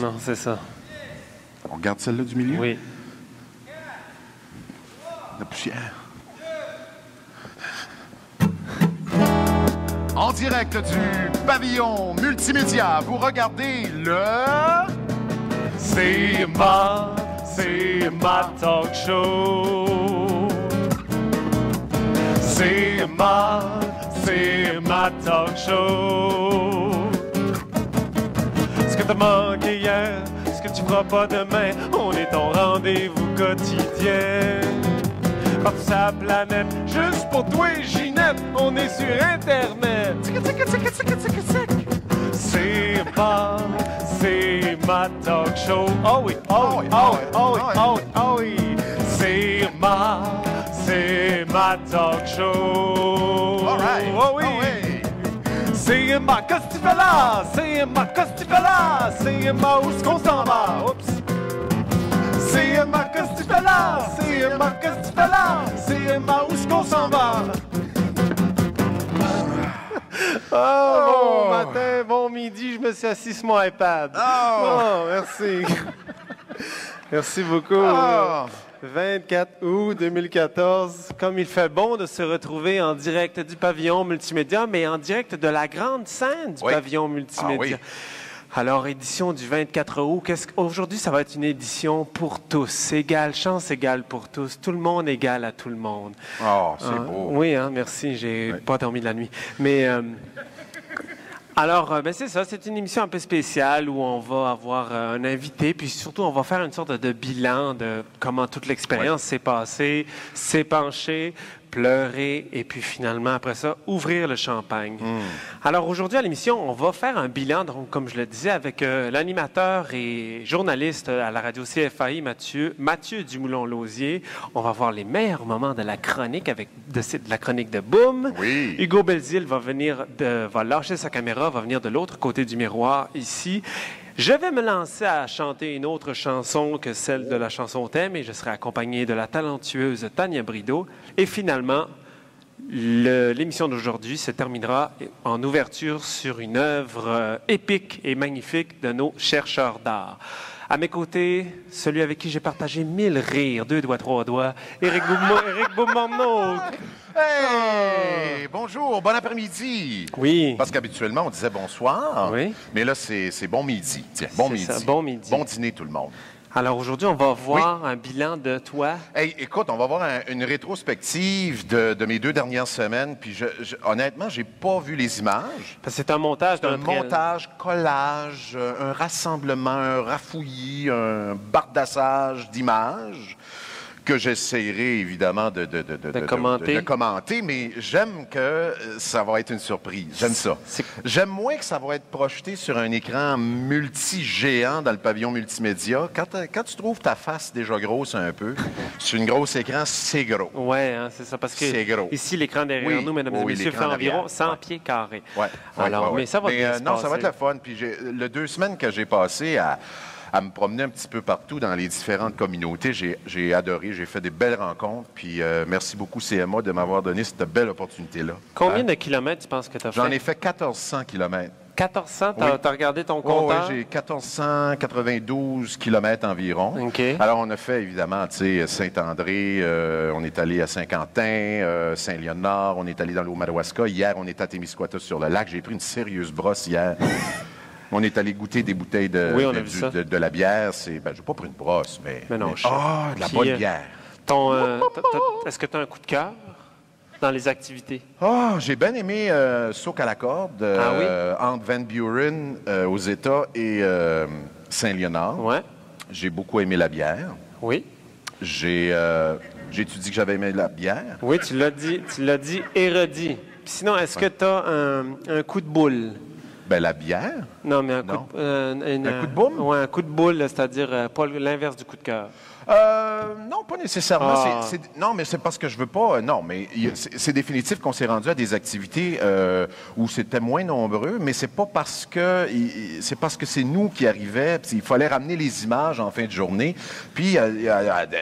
Non, c'est ça. On regarde celle-là du milieu? Oui. La poussière. En direct du pavillon multimédia, vous regardez le... C'est ma talk show. C'est ma talk show. Ce que t'as manqué hier, ce que tu feras pas demain, on est ton rendez-vous quotidien. Partout sur la planète, juste pour toi et Ginette, on est sur Internet. C'est ma talk show. Oh oui, oh oui, oh oui, oh oui, oh oui, oh oui. C'est ma talk show. All right. Oh oui. Oh oui. C'est ma qu'est-ce que tu fais là? C'est ma qu'est-ce que tu fais là? C'est ma où est-ce qu'on s'en va? Oups. C'est ma qu'est-ce que tu fais là? C'est ma qu'est-ce que tu fais là? C'est ma où est-ce qu'on s'en va? Oh, bon matin, bon midi, je me suis assis sur mon iPad. Oh, merci. Merci beaucoup. Oh. 24 août 2014, comme il fait bon de se retrouver en direct du pavillon multimédia, mais en direct de la grande scène du pavillon multimédia. Ah, oui. Alors, édition du 24 août, aujourd'hui, ça va être une édition pour tous, égale, chance égale pour tous, tout le monde égal à tout le monde. Oh, c'est beau. Oui, hein, merci, j'ai pas dormi de la nuit. Mais... Alors, c'est ça, c'est une émission un peu spéciale où on va avoir un invité, puis surtout, on va faire une sorte de bilan de comment toute l'expérience s'est passée, s'épancher, pleurer, et puis finalement, après ça, ouvrir le champagne. Alors, aujourd'hui, à l'émission, on va faire un bilan, donc, comme je le disais, avec l'animateur et journaliste à la radio CFAI, Mathieu Dumoulin-Lausier. On va voir les meilleurs moments de la chronique, de la chronique de Boom. Oui. Hugo Belzile va lâcher sa caméra, va venir de l'autre côté du miroir, ici. Je vais me lancer à chanter une autre chanson que celle de la chanson thème et je serai accompagné de la talentueuse Tania Brideau. Et finalement, l'émission d'aujourd'hui se terminera en ouverture sur une œuvre épique et magnifique de nos chercheurs d'art. À mes côtés, celui avec qui j'ai partagé 1000 rires, 2 doigts, 3 doigts, Éric Beaumorneau. Hey! Bonjour, bon après-midi. Oui. Parce qu'habituellement, on disait bonsoir. Oui. Mais là, c'est bon midi. Tiens, bon midi. Ça, bon midi. Bon dîner, tout le monde. Alors aujourd'hui, on va voir un bilan de toi. Hey, écoute, on va voir une rétrospective de mes 2 dernières semaines. Puis honnêtement, j'ai pas vu les images. Parce que c'est un montage Un d'un montage, collage, un rassemblement, un rafouillis, un bardassage d'images que j'essaierai évidemment de commenter, mais j'aime que ça va être une surprise. J'aime ça. J'aime moins que ça va être projeté sur un écran multi-géant dans le pavillon multimédia. Quand tu trouves ta face déjà grosse un peu, sur une grosse écran, c'est gros. Oui, hein, c'est ça. Parce que c'est gros. Ici, l'écran derrière nous, mesdames et messieurs, fait environ 100 pieds carrés. Ouais, alors, mais ça va bien se non, passer. ça va être le fun. Puis les 2 semaines que j'ai passées à me promener un petit peu partout dans les différentes communautés. J'ai adoré, j'ai fait des belles rencontres. Puis merci beaucoup CMA de m'avoir donné cette belle opportunité-là. Combien de kilomètres tu penses que tu as fait? J'en ai fait 1400 kilomètres. 1400? Oui. T'as regardé ton compteur? Oui, j'ai 1492 kilomètres environ. OK. Alors, on a fait, évidemment, tu sais, Saint-André, on est allé à Saint-Quentin, Saint-Léonard, on est allé dans l'eau Madawaska. Hier, on est à Témiscouata sur le lac. J'ai pris une sérieuse brosse hier. On est allé goûter des bouteilles de la bière. Je n'ai pas pris une brosse, mais non, de la bonne bière. Est-ce que tu as un coup de cœur dans les activités? J'ai bien aimé Sauk à la corde entre Van Buren aux États et Saint-Léonard. Ouais. J'ai beaucoup aimé la bière. Oui. J'ai-tu dit que j'avais aimé la bière? Oui, tu l'as dit et redit. Puis sinon, est-ce que tu as un coup de boule? Ben, la bière. Non, mais un coup de boule? Oui, un coup de boule, c'est-à-dire pas l'inverse du coup de cœur. Non, pas nécessairement. Non, mais c'est parce que je veux pas. Non, mais c'est définitif qu'on s'est rendu à des activités où c'était moins nombreux, mais c'est pas parce que c'est nous qui arrivait. Il fallait ramener les images en fin de journée. Puis à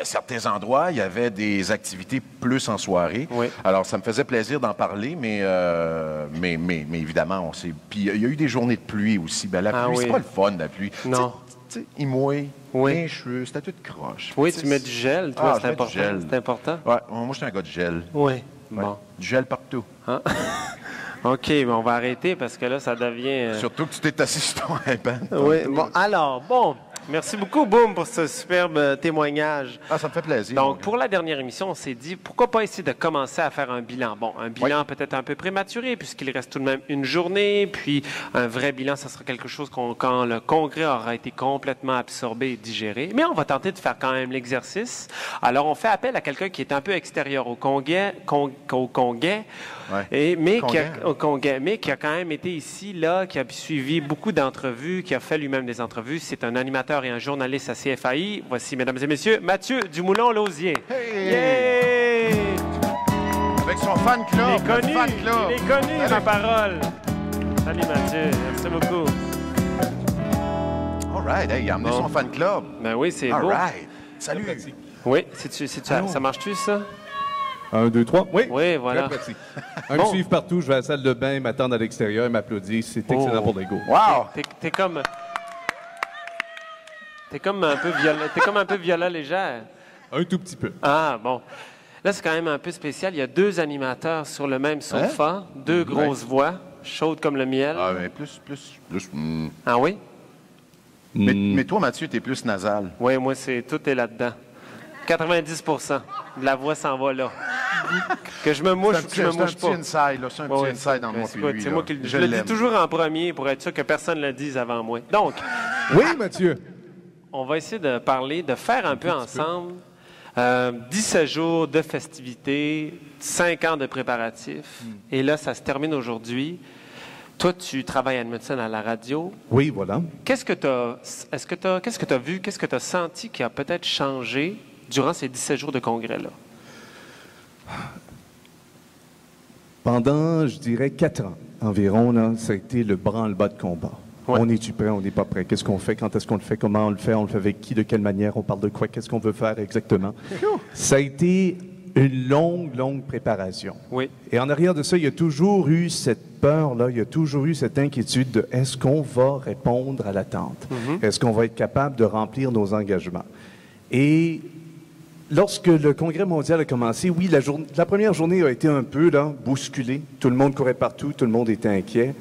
certains endroits, il y avait des activités plus en soirée. Oui. Alors ça me faisait plaisir d'en parler, mais évidemment, on s'est. Puis il y a eu des journées de pluie aussi. Ben, la pluie, c'est pas le fun, la pluie. Non. tu sais, il mouille, oui. les cheveux, c'était tout croche. Oui, tu mets du gel, toi, c'est important. C'est important? Oui, moi, je suis un gars de gel. Oui, ouais. bon. Du gel partout. Hein? OK, mais on va arrêter parce que là, ça devient... Surtout que tu t'es assis sur ton iPad. Oui, bon, alors, bon... Merci beaucoup, Boom, pour ce superbe témoignage. Ah, ça me fait plaisir. Donc, pour la dernière émission, on s'est dit, pourquoi pas essayer de commencer à faire un bilan? Bon, un bilan peut-être un peu prématuré, puisqu'il reste tout de même une journée, puis un vrai bilan, ça sera quelque chose quand le congrès aura été complètement absorbé et digéré. Mais on va tenter de faire quand même l'exercice. Alors, on fait appel à quelqu'un qui est un peu extérieur au congrès, mais qui a quand même été ici, là, qui a suivi beaucoup d'entrevues, qui a fait lui-même des entrevues. C'est un animateur et un journaliste à CFAI. Voici, mesdames et messieurs, Mathieu Dumoulin-Lausier. Hey! Yeah! Avec son fan club. Il est connu, ma parole. Salut, Mathieu. Merci beaucoup. All right. Hey, il a amené son fan club. Ben oui, c'est beau. All right. Salut. Oui, ça marche-tu, ça? 1, 2, 3. Oui. Oui, voilà. Me suivre partout, je vais à la salle de bain, m'attendre à l'extérieur et m'applaudir. C'est excellent pour l'ego. Wow! T'es comme un peu viola légère. Un tout petit peu. Ah, bon. Là, c'est quand même un peu spécial. Il y a 2 animateurs sur le même sofa, 2 grosses voix, chaudes comme le miel. Ah, mais plus. Ah oui? Mais toi, Mathieu, t'es plus nasal. Oui, moi, tout est là-dedans. 90% de la voix s'en va là. Que je me mouche ou que je me mouche pas. C'est un petit inside dans moi puis lui. C'est moi qui je le dis toujours en premier pour être sûr que personne ne le dise avant moi. Donc, oui, Mathieu. On va essayer de faire un peu ensemble 17 jours de festivités, 5 ans de préparatifs. Et là, ça se termine aujourd'hui. Toi, tu travailles à Edmundston à la radio. Oui, voilà. Qu'est-ce que tu as vu, qu'est-ce que tu as senti qui a peut-être changé durant ces 17 jours de congrès-là? Pendant, je dirais, 4 ans environ, là, ça a été le branle-bas de combat. Ouais. On est-tu prêt, on n'est pas prêt? Qu'est-ce qu'on fait? Quand est-ce qu'on le fait? Comment on le fait? On le fait avec qui? De quelle manière? On parle de quoi? Qu'est-ce qu'on veut faire exactement? Ça a été une longue préparation. Oui. Et en arrière de ça, il y a toujours eu cette peur-là, il y a toujours eu cette inquiétude de est-ce qu'on va répondre à l'attente? Est-ce qu'on va être capable de remplir nos engagements? Et lorsque le Congrès mondial a commencé, oui, la première journée a été un peu bousculée. Tout le monde courait partout, tout le monde était inquiet.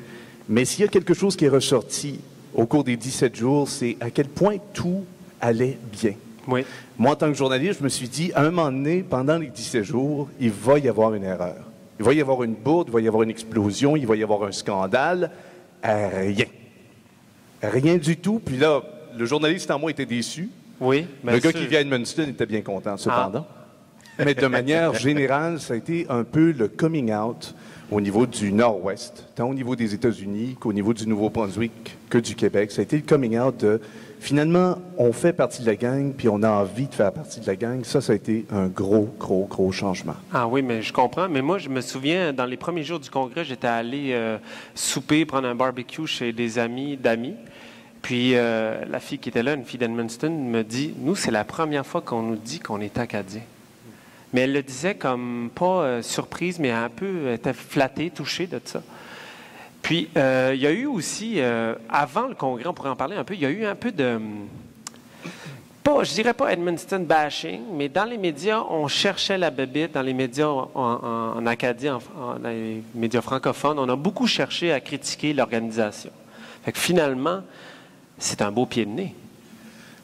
Mais s'il y a quelque chose qui est ressorti au cours des 17 jours, c'est à quel point tout allait bien. Oui. Moi, en tant que journaliste, je me suis dit, à un moment donné, pendant les 17 jours, il va y avoir une erreur. Il va y avoir une bourde, il va y avoir une explosion, il va y avoir un scandale. Rien. Rien du tout. Puis là, le journaliste en moi était déçu. Oui. Le gars qui vient à Edmundston était bien content, cependant. Mais de manière générale, ça a été un peu le coming out au niveau du Nord-Ouest, tant au niveau des États-Unis qu'au niveau du Nouveau-Brunswick que du Québec. Ça a été le coming out de, finalement, on fait partie de la gang, puis on a envie de faire partie de la gang. Ça a été un gros changement. Ah oui, mais je comprends. Mais moi, je me souviens, dans les premiers jours du Congrès, j'étais allé souper, prendre un barbecue chez des amis d'amis. Puis la fille qui était là, une fille d'Edmundston, me dit, nous, c'est la première fois qu'on nous dit qu'on est Acadien. Mais elle le disait comme pas surprise, mais un peu, elle était flattée, touchée de ça. Puis, il y a eu aussi, avant le Congrès, on pourrait en parler un peu, il y a eu un peu de, je dirais pas Edmundston bashing, mais dans les médias, on cherchait la bébite, dans les médias en Acadie, dans les médias francophones, on a beaucoup cherché à critiquer l'organisation. Fait que finalement, c'est un beau pied de nez.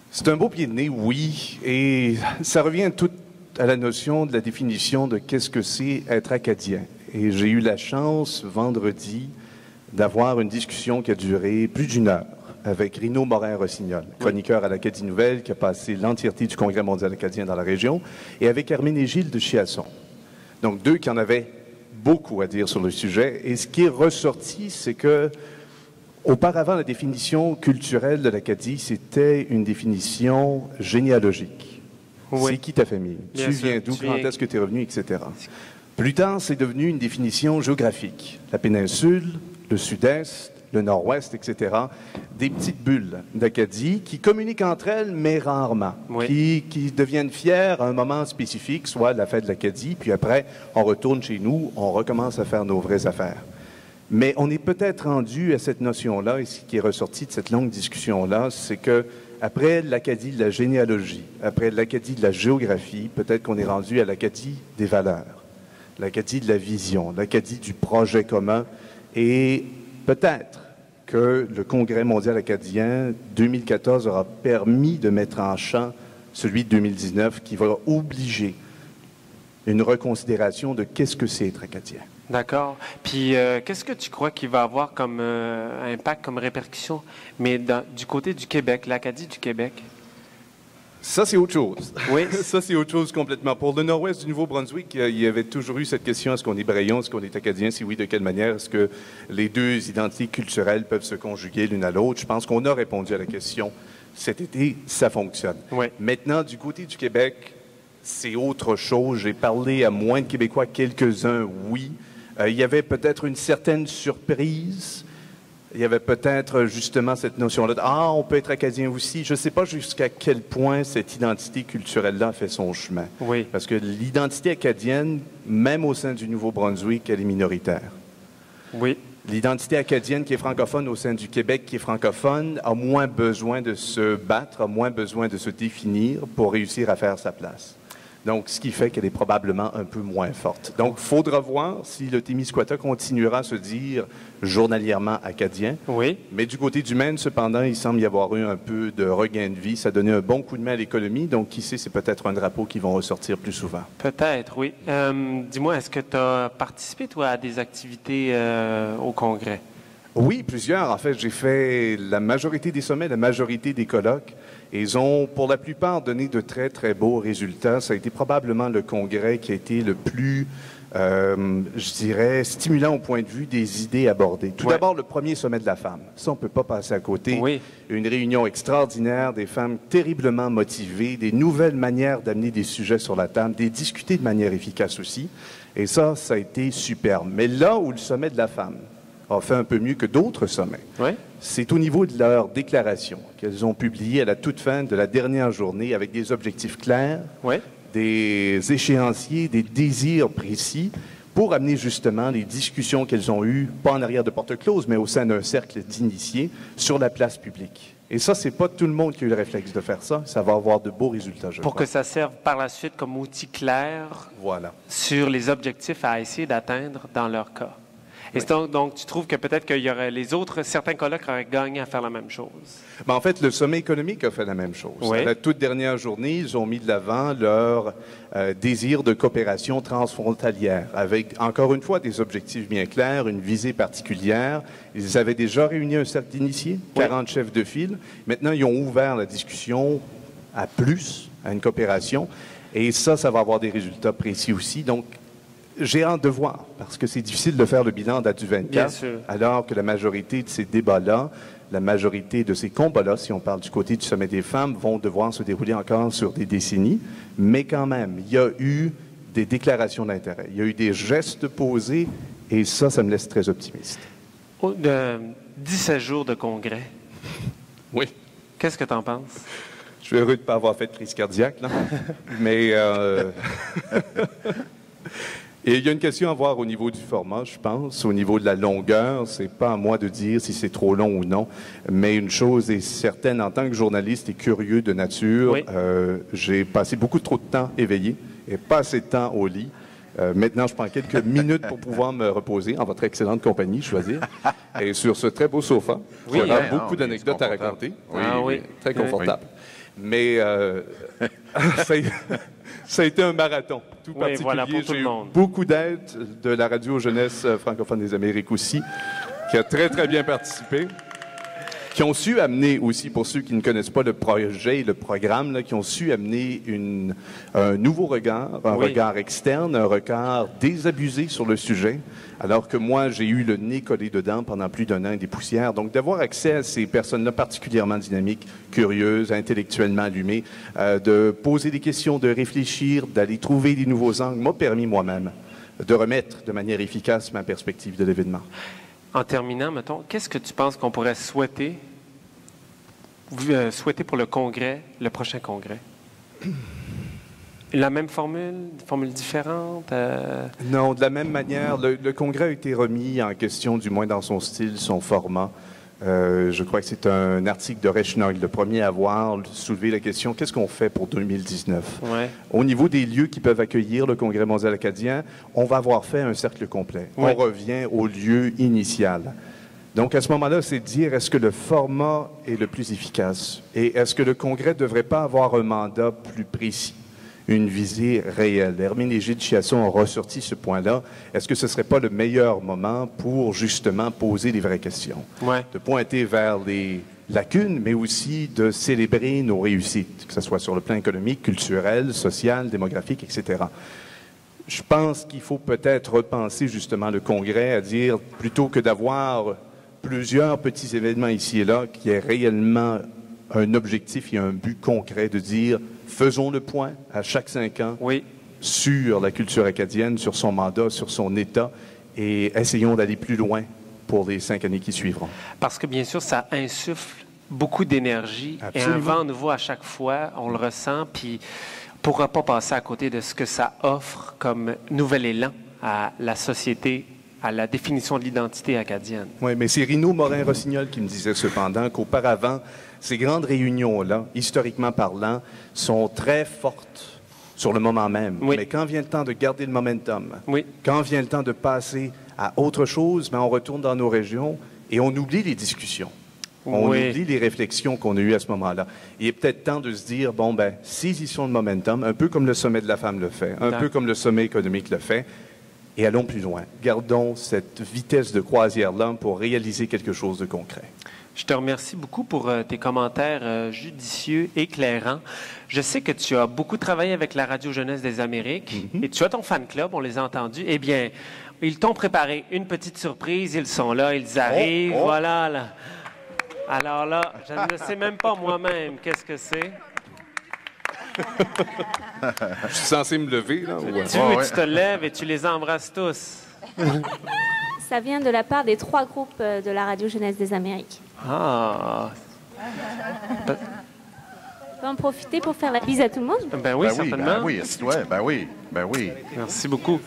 C'est un beau pied de nez, oui, et ça revient tout à la notion de la définition de qu'est-ce que c'est être acadien. Et j'ai eu la chance, vendredi, d'avoir une discussion qui a duré plus d'1 heure avec Rino Morin-Rossignol, chroniqueur à l'Acadie Nouvelle, qui a passé l'entièreté du Congrès mondial acadien dans la région, et avec Herménégilde de Chiasson. Donc, 2 qui en avaient beaucoup à dire sur le sujet. Et ce qui est ressorti, c'est que auparavant, la définition culturelle de l'Acadie, c'était une définition généalogique. Oui. C'est qui ta famille? Tu viens d'où? Quand est-ce que tu es revenu? Etc. Plus tard, c'est devenu une définition géographique. La péninsule, le sud-est, le nord-ouest, etc. Des petites bulles d'Acadie qui communiquent entre elles, mais rarement. Oui. Qui deviennent fières à un moment spécifique, soit la fête de l'Acadie, puis après, on retourne chez nous, on recommence à faire nos vraies affaires. Mais on est peut-être rendu à cette notion-là, et ce qui est ressorti de cette longue discussion-là, c'est que après l'Acadie de la généalogie, après l'Acadie de la géographie, peut-être qu'on est rendu à l'Acadie des valeurs, l'Acadie de la vision, l'Acadie du projet commun, et peut-être que le Congrès mondial acadien 2014 aura permis de mettre en champ celui de 2019 qui va obliger une reconsidération de qu'est-ce que c'est être acadien. D'accord. Puis, qu'est-ce que tu crois qu'il va avoir comme impact, comme répercussion, mais du côté du Québec, l'Acadie du Québec? Ça, c'est autre chose. Oui. Ça, c'est autre chose complètement. Pour le nord-ouest du Nouveau-Brunswick, il y avait toujours eu cette question, est-ce qu'on est Braillon, est-ce qu'on est Acadien? Si oui, de quelle manière? Est-ce que les deux identités culturelles peuvent se conjuguer l'une à l'autre? Je pense qu'on a répondu à la question cet été, ça fonctionne. Oui. Maintenant, du côté du Québec, c'est autre chose. J'ai parlé à moins de Québécois, quelques-uns, oui. Il y avait peut-être une certaine surprise. Il y avait peut-être justement cette notion-là de « Ah, on peut être acadien aussi ». Je ne sais pas jusqu'à quel point cette identité culturelle-là a fait son chemin. Oui. Parce que l'identité acadienne, même au sein du Nouveau-Brunswick, elle est minoritaire. Oui. L'identité acadienne qui est francophone au sein du Québec qui est francophone a moins besoin de se battre, a moins besoin de se définir pour réussir à faire sa place. Donc, ce qui fait qu'elle est probablement un peu moins forte. Donc, il faudra voir si le Témiscouata continuera à se dire journalièrement acadien. Oui. Mais du côté du Maine, cependant, il semble y avoir eu un peu de regain de vie. Ça a donné un bon coup de main à l'économie. Donc, qui sait, c'est peut-être un drapeau qui va ressortir plus souvent. Peut-être, oui. Dis-moi, est-ce que tu as participé, toi, à des activités au Congrès? Oui, plusieurs. En fait, j'ai fait la majorité des sommets, la majorité des colloques. Et ils ont, pour la plupart, donné de très, très beaux résultats. Ça a été probablement le congrès qui a été le plus, je dirais, stimulant au point de vue des idées abordées. Tout d'abord, le premier sommet de la femme. Ça, on ne peut pas passer à côté. Oui. Une réunion extraordinaire, des femmes terriblement motivées, des nouvelles manières d'amener des sujets sur la table, des discuter de manière efficace aussi. Et ça a été superbe. Mais là où le sommet de la femme a fait un peu mieux que d'autres sommets, c'est au niveau de leur déclaration qu'elles ont publiée à la toute fin de la dernière journée avec des objectifs clairs, des échéanciers, des désirs précis pour amener justement les discussions qu'elles ont eues, pas en arrière de porte close, mais au sein d'un cercle d'initiés, sur la place publique. Et ça, c'est pas tout le monde qui a eu le réflexe de faire ça. Ça va avoir de beaux résultats, je crois. Pour que ça serve par la suite comme outil clair sur les objectifs à essayer d'atteindre dans leur cas. Et donc, tu trouves que peut-être qu'il y aurait certains colloques auraient gagné à faire la même chose? Ben, en fait, le sommet économique a fait la même chose. Oui. À la toute dernière journée, ils ont mis de l'avant leur désir de coopération transfrontalière, avec, encore une fois, des objectifs bien clairs, une visée particulière. Ils avaient déjà réuni un cercle d'initiés, 40 chefs de file. Maintenant, ils ont ouvert la discussion à une coopération. Et ça va avoir des résultats précis aussi. Donc, j'ai hâte de voir, parce que c'est difficile de faire le bilan en date du 24, alors que la majorité de ces débats-là, la majorité de ces combats-là, si on parle du côté du sommet des femmes, vont devoir se dérouler encore sur des décennies. Mais quand même, il y a eu des déclarations d'intérêt, il y a eu des gestes posés, et ça me laisse très optimiste. 17 jours de congrès. Oui. Qu'est-ce que tu en penses? Je suis heureux de ne pas avoir fait de crise cardiaque, là. Mais... Et il y a une question à voir au niveau du format, je pense, au niveau de la longueur. C'est pas à moi de dire si c'est trop long ou non, mais une chose est certaine, en tant que journaliste et curieux de nature, j'ai passé beaucoup trop de temps éveillé et pas assez de temps au lit. Maintenant, je prends quelques minutes pour pouvoir me reposer en votre excellente compagnie, choisir, et sur ce très beau sofa. Oui, on a beaucoup d'anecdotes à raconter. Oui, très confortable. Mais ça a été un marathon, tout particulier. Voilà, pour tout J'ai le monde. eu beaucoup d'aide de la Radio Jeunesse francophone des Amériques aussi, qui a très, très bien participé, qui ont su amener aussi, pour ceux qui ne connaissent pas le projet et le programme, là, qui ont su amener un nouveau regard, un regard externe, un regard désabusé sur le sujet, alors que moi, j'ai eu le nez collé dedans pendant plus d'un an et des poussières. Donc, d'avoir accès à ces personnes-là particulièrement dynamiques, curieuses, intellectuellement allumées, de poser des questions, de réfléchir, d'aller trouver des nouveaux angles, m'a permis moi-même de remettre de manière efficace ma perspective de l'événement. En terminant, mettons, qu'est-ce que tu penses qu'on pourrait souhaiter pour le congrès, le prochain congrès? La même formule, une formule différente? Non, de la même manière. Le congrès a été remis en question, du moins dans son style, son format. Je crois que c'est un article de Reichenau, le premier à avoir soulevé la question, qu'est-ce qu'on fait pour 2019? Ouais. Au niveau des lieux qui peuvent accueillir le Congrès mondial acadien, on va avoir fait un cercle complet. Ouais. On revient au lieu initial. Donc, à ce moment-là, c'est de dire, est-ce que le format est le plus efficace? Et est-ce que le Congrès ne devrait pas avoir un mandat plus précis? Une visée réelle. Herménégilde Chiasson a ressorti ce point-là. Est-ce que ce ne serait pas le meilleur moment pour justement poser les vraies questions? Ouais. De pointer vers les lacunes, mais aussi de célébrer nos réussites, que ce soit sur le plan économique, culturel, social, démographique, etc. Je pense qu'il faut peut-être repenser justement le Congrès à dire, plutôt que d'avoir plusieurs petits événements ici et là, qui est réellement un objectif et un but concret de dire faisons le point à chaque 5 ans sur la culture acadienne, sur son mandat, sur son état et essayons d'aller plus loin pour les 5 années qui suivront. Parce que bien sûr, ça insuffle beaucoup d'énergie et un vent nouveau à chaque fois, on le ressent, puis on ne pourra pas passer à côté de ce que ça offre comme nouvel élan à la société, à la définition de l'identité acadienne. Oui, mais c'est Rino Morin-Rossignol qui me disait cependant qu'auparavant, ces grandes réunions-là, historiquement parlant, sont très fortes sur le moment même. Oui. Mais quand vient le temps de garder le momentum, oui. Quand vient le temps de passer à autre chose, ben on retourne dans nos régions et on oublie les discussions. On oublie les réflexions qu'on a eues à ce moment-là. Il est peut-être temps de se dire, bon, ben, saisissons le momentum, un peu comme le Sommet de la femme le fait, un peu comme le Sommet économique le fait, et allons plus loin. Gardons cette vitesse de croisière-là pour réaliser quelque chose de concret. Je te remercie beaucoup pour tes commentaires judicieux, éclairants. Je sais que tu as beaucoup travaillé avec la Radio Jeunesse des Amériques et tu as ton fan club, on les a entendus. Eh bien, ils t'ont préparé une petite surprise. Ils sont là, ils arrivent. Voilà. Là. Alors là, je ne sais même pas moi-même qu'est-ce que c'est. Je suis censé me lever, là? Tu te lèves et tu les embrasses tous. Ça vient de la part des 3 groupes de la Radio Jeunesse des Amériques. Ah! On peut en profiter pour faire la bise à tout le monde? Ben oui, certainement. Ben oui. Merci beaucoup.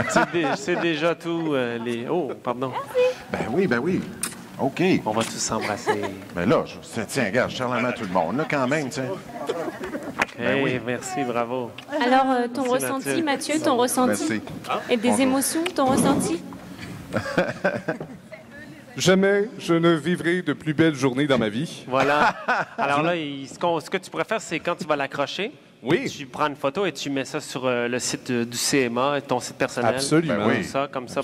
C'est déjà tout les... Oh, pardon. Merci. Ben oui. OK. On va tous s'embrasser. Ben là, tiens, regarde, je serre la main à tout le monde, là, quand même, tiens. Ben oui. Merci, bravo. Alors, ton ressenti, Mathieu, ton ressenti? Merci. Et des émotions, ton ressenti? Jamais je ne vivrai de plus belles journées dans ma vie. Voilà. Alors là, ce que tu pourrais faire, c'est quand tu vas l'accrocher, tu prends une photo et tu mets ça sur le site du CMA, ton site personnel. Absolument. Comme ça.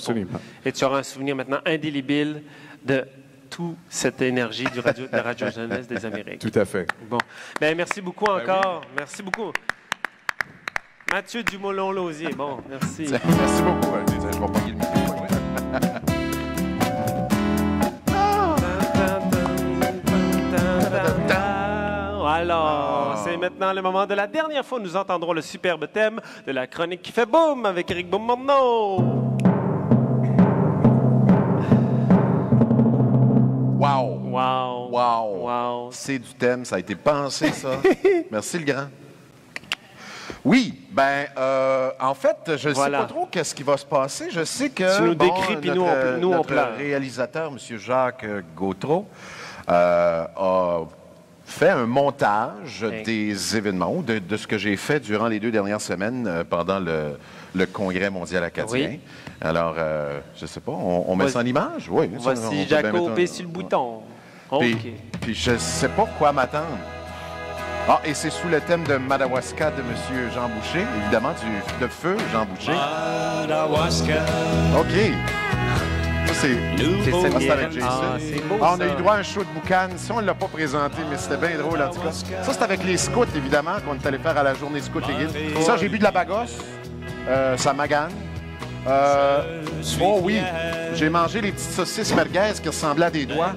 Et tu auras un souvenir maintenant indélébile de toute cette énergie de la Radio Jeunesse des Amériques. Tout à fait. Bon. Ben, merci beaucoup encore. Merci beaucoup. Mathieu Dumoulin-Lausier. Bon, merci. Merci beaucoup. Je vais pogner le micro. Alors, c'est maintenant le moment de la dernière fois où nous entendrons le superbe thème de la chronique qui fait boum avec Éric Beaumorneau. Wow. C'est du thème, ça a été pensé, ça. Merci, le grand. Oui, en fait, je ne sais pas trop qu'est-ce qui va se passer. Je sais que tu nous décris, puis nous on pleure. Notre réalisateur, M. Jacques Gautreau, a fait un montage des événements, de ce que j'ai fait durant les 2 dernières semaines pendant le Congrès mondial acadien. Oui. Alors, je ne sais pas, on met ça en image? Oui. Voici Jacobé sur le bouton. Puis je ne sais pas quoi m'attendre. Ah, et c'est sous le thème de Madawaska de M. Jean Boucher, évidemment, de feu Jean Boucher. Madawaska. OK. Ça, c'est avec Jason. C'est beau, on a eu droit à un show de boucan. Ça, on ne l'a pas présenté, mais c'était bien drôle, en tout cas. Ça, c'est avec les scouts, évidemment, qu'on est allé faire à la journée scout et guide. Ça, j'ai bu de la bagosse. Ça magane. Oh oui, j'ai mangé les petites saucisses merguez qui ressemblaient à des doigts.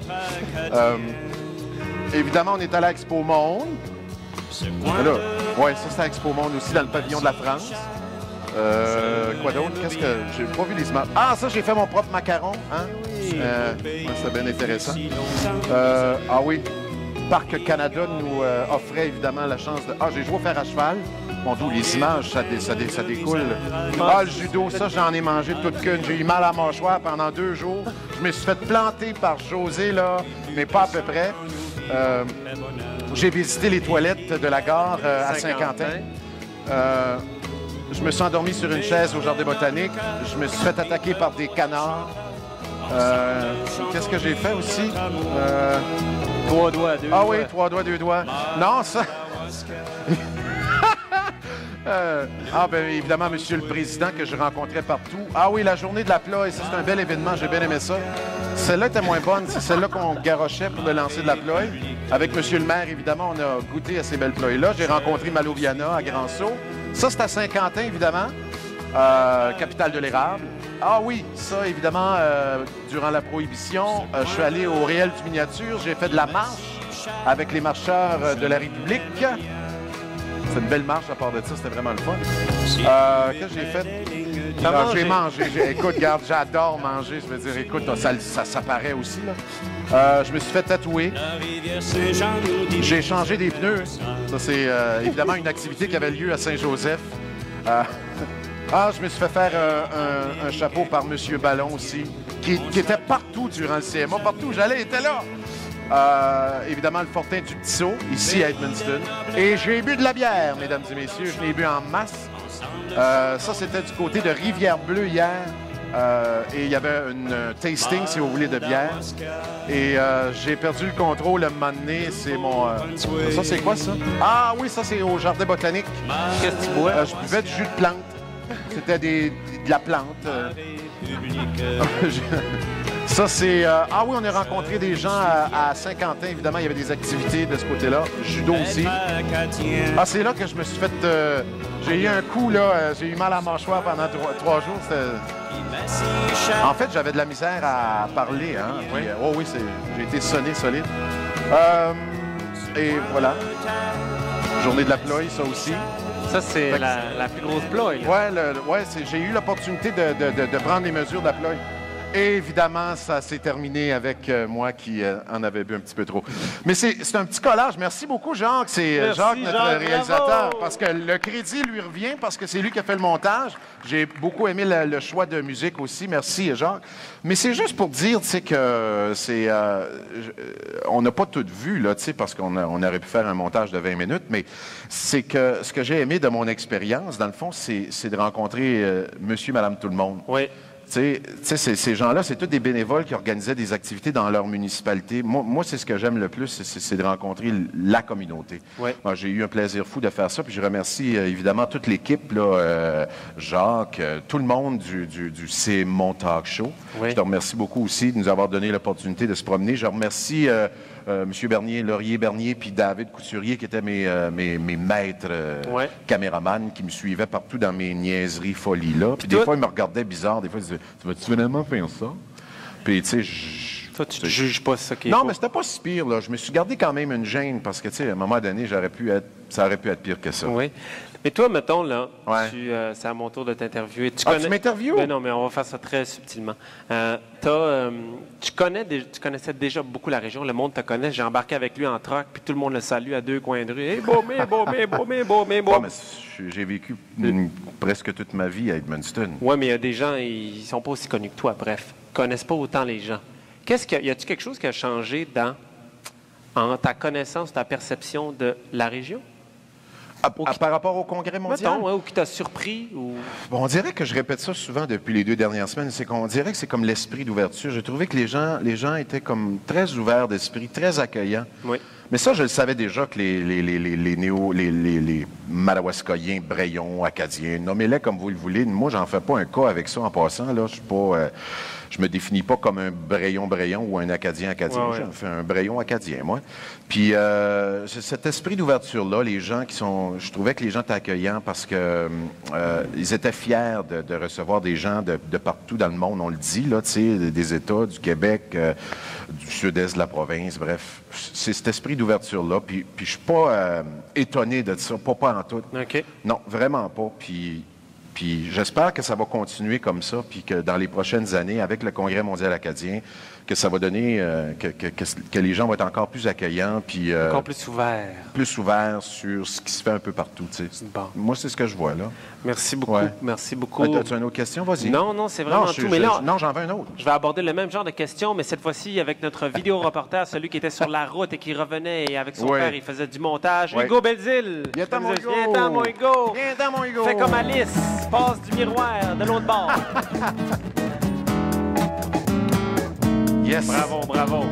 Évidemment, on est allé à Expo Monde. Ça, c'est à Expo Monde aussi, dans le pavillon de la France. Quoi d'autre? Qu'est-ce que... J'ai pas vu les images. Ah, ça, j'ai fait mon propre macaron. Hein? C'est bien intéressant. Parc Canada nous offrait évidemment la chance de... Ah, j'ai joué au fer à cheval. Mon Dieu, les images, ça découle. Ah, le judo, ça, j'en ai mangé toute qu'une. J'ai eu mal à la mâchoire pendant 2 jours. Je me suis fait planter par José, là, mais pas à peu près. J'ai visité les toilettes de la gare à Saint-Quentin. Je me suis endormi sur une chaise au Jardin botanique. Je me suis fait attaquer par des canards. Qu'est-ce que j'ai fait aussi? 3 doigts, 2 doigts. Ah oui, 3 doigts, 2 doigts. Non, ça... ben évidemment, Monsieur le Président, que je rencontrais partout. Ah oui, la journée de la ploie, ça c'est un bel événement, j'ai bien aimé ça. Celle-là était moins bonne, c'est celle-là qu'on garochait pour le lancer de la ploie. Avec Monsieur le maire, évidemment, on a goûté à ces belles ploies-là. J'ai rencontré Maloviana à Grand-Sault. Ça, c'est à Saint-Quentin, évidemment, capitale de l'érable. Ah oui, ça, évidemment, durant la Prohibition, je suis allé au Réel du Miniature, j'ai fait de la marche avec les marcheurs de la République. C'est une belle marche à part de ça, c'était vraiment le fun. Qu'est-ce que j'ai fait? J'ai mangé. Écoute, regarde, j'adore manger. Je veux dire, écoute, ça paraît aussi, là. Je me suis fait tatouer. J'ai changé des pneus. Ça, c'est évidemment une activité qui avait lieu à Saint-Joseph. Je me suis fait faire un chapeau par M. Ballon aussi, qui était partout durant le CMA. Partout où j'allais, il était là. Évidemment, le Fortin du Petit Saut, ici à Edmundston. Et j'ai bu de la bière, mesdames et messieurs. Je l'ai bu en masse. Ça, c'était du côté de Rivière-Bleue hier. Et il y avait une tasting, si vous voulez, de bière. Et j'ai perdu le contrôle à un moment donné. C'est mon... Ça, c'est quoi, ça? Ah oui, ça, c'est au Jardin botanique. Qu'est-ce que tu bois? Je buvais du jus de plante. C'était de la plante. Ça, c'est... Ah oui, on a rencontré des gens à Saint-Quentin. Évidemment, il y avait des activités de ce côté-là. Judo aussi. Ah, c'est là que je me suis fait... J'ai eu un coup, là. J'ai eu mal à la mâchoire pendant 3 jours. En fait, j'avais de la misère à parler. Hein? Puis, oh oui, j'ai été sonné solide. Et voilà. Journée de la ploie, ça aussi. Ça, c'est la plus grosse ploie. Oui, j'ai eu l'opportunité de prendre les mesures de la ploie. Et évidemment, ça s'est terminé avec moi qui en avait bu un petit peu trop. Mais c'est un petit collage. Merci beaucoup, Jacques. C'est Jacques, notre réalisateur. Bravo. Parce que le crédit lui revient parce que c'est lui qui a fait le montage. J'ai beaucoup aimé le choix de musique aussi. Merci, Jacques. Mais c'est juste pour dire, tu sais, que c'est... on n'a pas tout vu, là, tu sais, parce qu'on aurait pu faire un montage de 20 minutes, mais c'est que ce que j'ai aimé de mon expérience, dans le fond, c'est de rencontrer monsieur, madame, tout le monde. Oui. Tu sais, ces gens-là, c'est tous des bénévoles qui organisaient des activités dans leur municipalité. Moi c'est ce que j'aime le plus, c'est de rencontrer la communauté. Ouais. J'ai eu un plaisir fou de faire ça, puis je remercie évidemment toute l'équipe, là, Jacques, tout le monde du C'est Mon Talk Show. Ouais. Je te remercie beaucoup aussi de nous avoir donné l'opportunité de se promener. Je remercie M. Bernier, Laurier Bernier, puis David Couturier, qui étaient mes maîtres caméramans, qui me suivaient partout dans mes niaiseries folies-là. Puis des fois, ils me regardaient bizarre. Des fois, ils disaient « Tu vas-tu vraiment faire ça? » Puis, tu sais, toi, tu ne juges pas ça qui est Non, beau. mais c'était pas si pire, là. Je me suis gardé quand même une gêne, parce que, tu sais, à un moment donné, ça aurait pu être pire que ça. Oui. Mais toi, mettons, là, c'est à mon tour de t'interviewer. Tu m'interviews? Ben non, mais on va faire ça très subtilement. Tu connaissais déjà beaucoup la région, le monde te connaît. J'ai embarqué avec lui en truck, puis tout le monde le salue à 2 coins de rue. Hey, Beaumé. Mais j'ai vécu presque toute ma vie à Edmundston. Oui, mais il y a des gens, ils sont pas aussi connus que toi, bref. Ils connaissent pas autant les gens. Y a-t-il quelque chose qui a changé en ta connaissance, ta perception de la région? Par rapport au Congrès mondial? Mettons, ou qui t'a surpris? Ou... Bon, on dirait que je répète ça souvent depuis les 2 dernières semaines, c'est qu'on dirait que c'est comme l'esprit d'ouverture. J'ai trouvé que les gens étaient comme très ouverts d'esprit, très accueillants. Oui. Mais ça, je le savais déjà que les Madawaskoyens, Brayons, Acadiens, nommez-les comme vous le voulez. Moi, j'en fais pas un cas avec ça en passant. Là, je me définis pas comme un Brayon ou un Acadien. J'en fais un Brayon acadien, moi. Puis cet esprit d'ouverture-là, je trouvais que les gens étaient accueillants parce que ils étaient fiers de recevoir des gens de partout dans le monde. On le dit, là, tu sais, des États, du Québec, du sud-est de la province, bref. C'est cet esprit d'ouverture-là. Puis je suis pas étonné de ça, pas en tout. OK. Non, vraiment pas. Puis Puis j'espère que ça va continuer comme ça, puis que dans les prochaines années, avec le Congrès mondial acadien, que ça va donner, que les gens vont être encore plus accueillants, puis encore plus ouverts. Plus ouverts sur ce qui se fait un peu partout, tu sais. Bon. Moi, c'est ce que je vois, là. Merci beaucoup. Ouais. Merci beaucoup. As-tu une autre question? Vas-y. Non, c'est vraiment tout. Mais là, non, j'en veux un autre. Je vais aborder le même genre de questions, mais cette fois-ci avec notre vidéo-reporter, celui qui était sur la route et qui revenait et avec son père, il faisait du montage. Ouais. Hugo Belzile. Viens-t'en, mon Hugo. Viens-t'en, mon Hugo. Viens-t'en, mon Hugo. Fais comme Alice. Passe du miroir de l'autre bord. Yes. Bravo.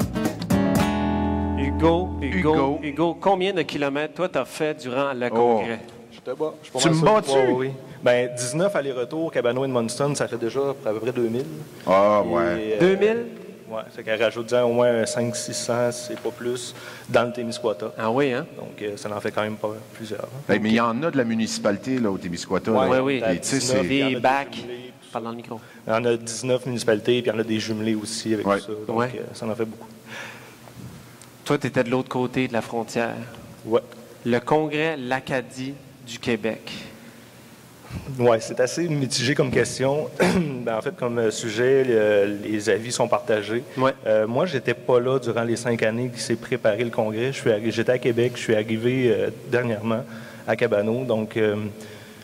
Hugo, combien de kilomètres, toi, t'as fait durant le congrès? J'étais bas. Tu me bats-tu? Oui. Ben, 19 allers-retours, Cabano et Edmundston, ça fait déjà à peu près 2000. Ah, ouais. 2000? Oui, c'est qu'elle rajoute au moins 500-600, c'est pas plus, dans le Témiscouata. Ah oui, hein? Donc, ça en fait quand même pas plusieurs. Hey, mais il y en a de la municipalité, là, au Témiscouata. Oui. Et, tu sais, c'est... Des bacs. Parle dans le micro. Il y en a 19 municipalités, puis il y en a des jumelés aussi avec tout ça. Donc, ça en fait beaucoup. Toi, tu étais de l'autre côté de la frontière. Oui. Le Congrès L'Acadie du Québec. Oui, c'est assez mitigé comme question. En fait, comme sujet, les avis sont partagés. Ouais. Moi, j'étais pas là durant les 5 années qui s'est préparé le congrès. J'étais à Québec, je suis arrivé dernièrement à Cabano. Donc,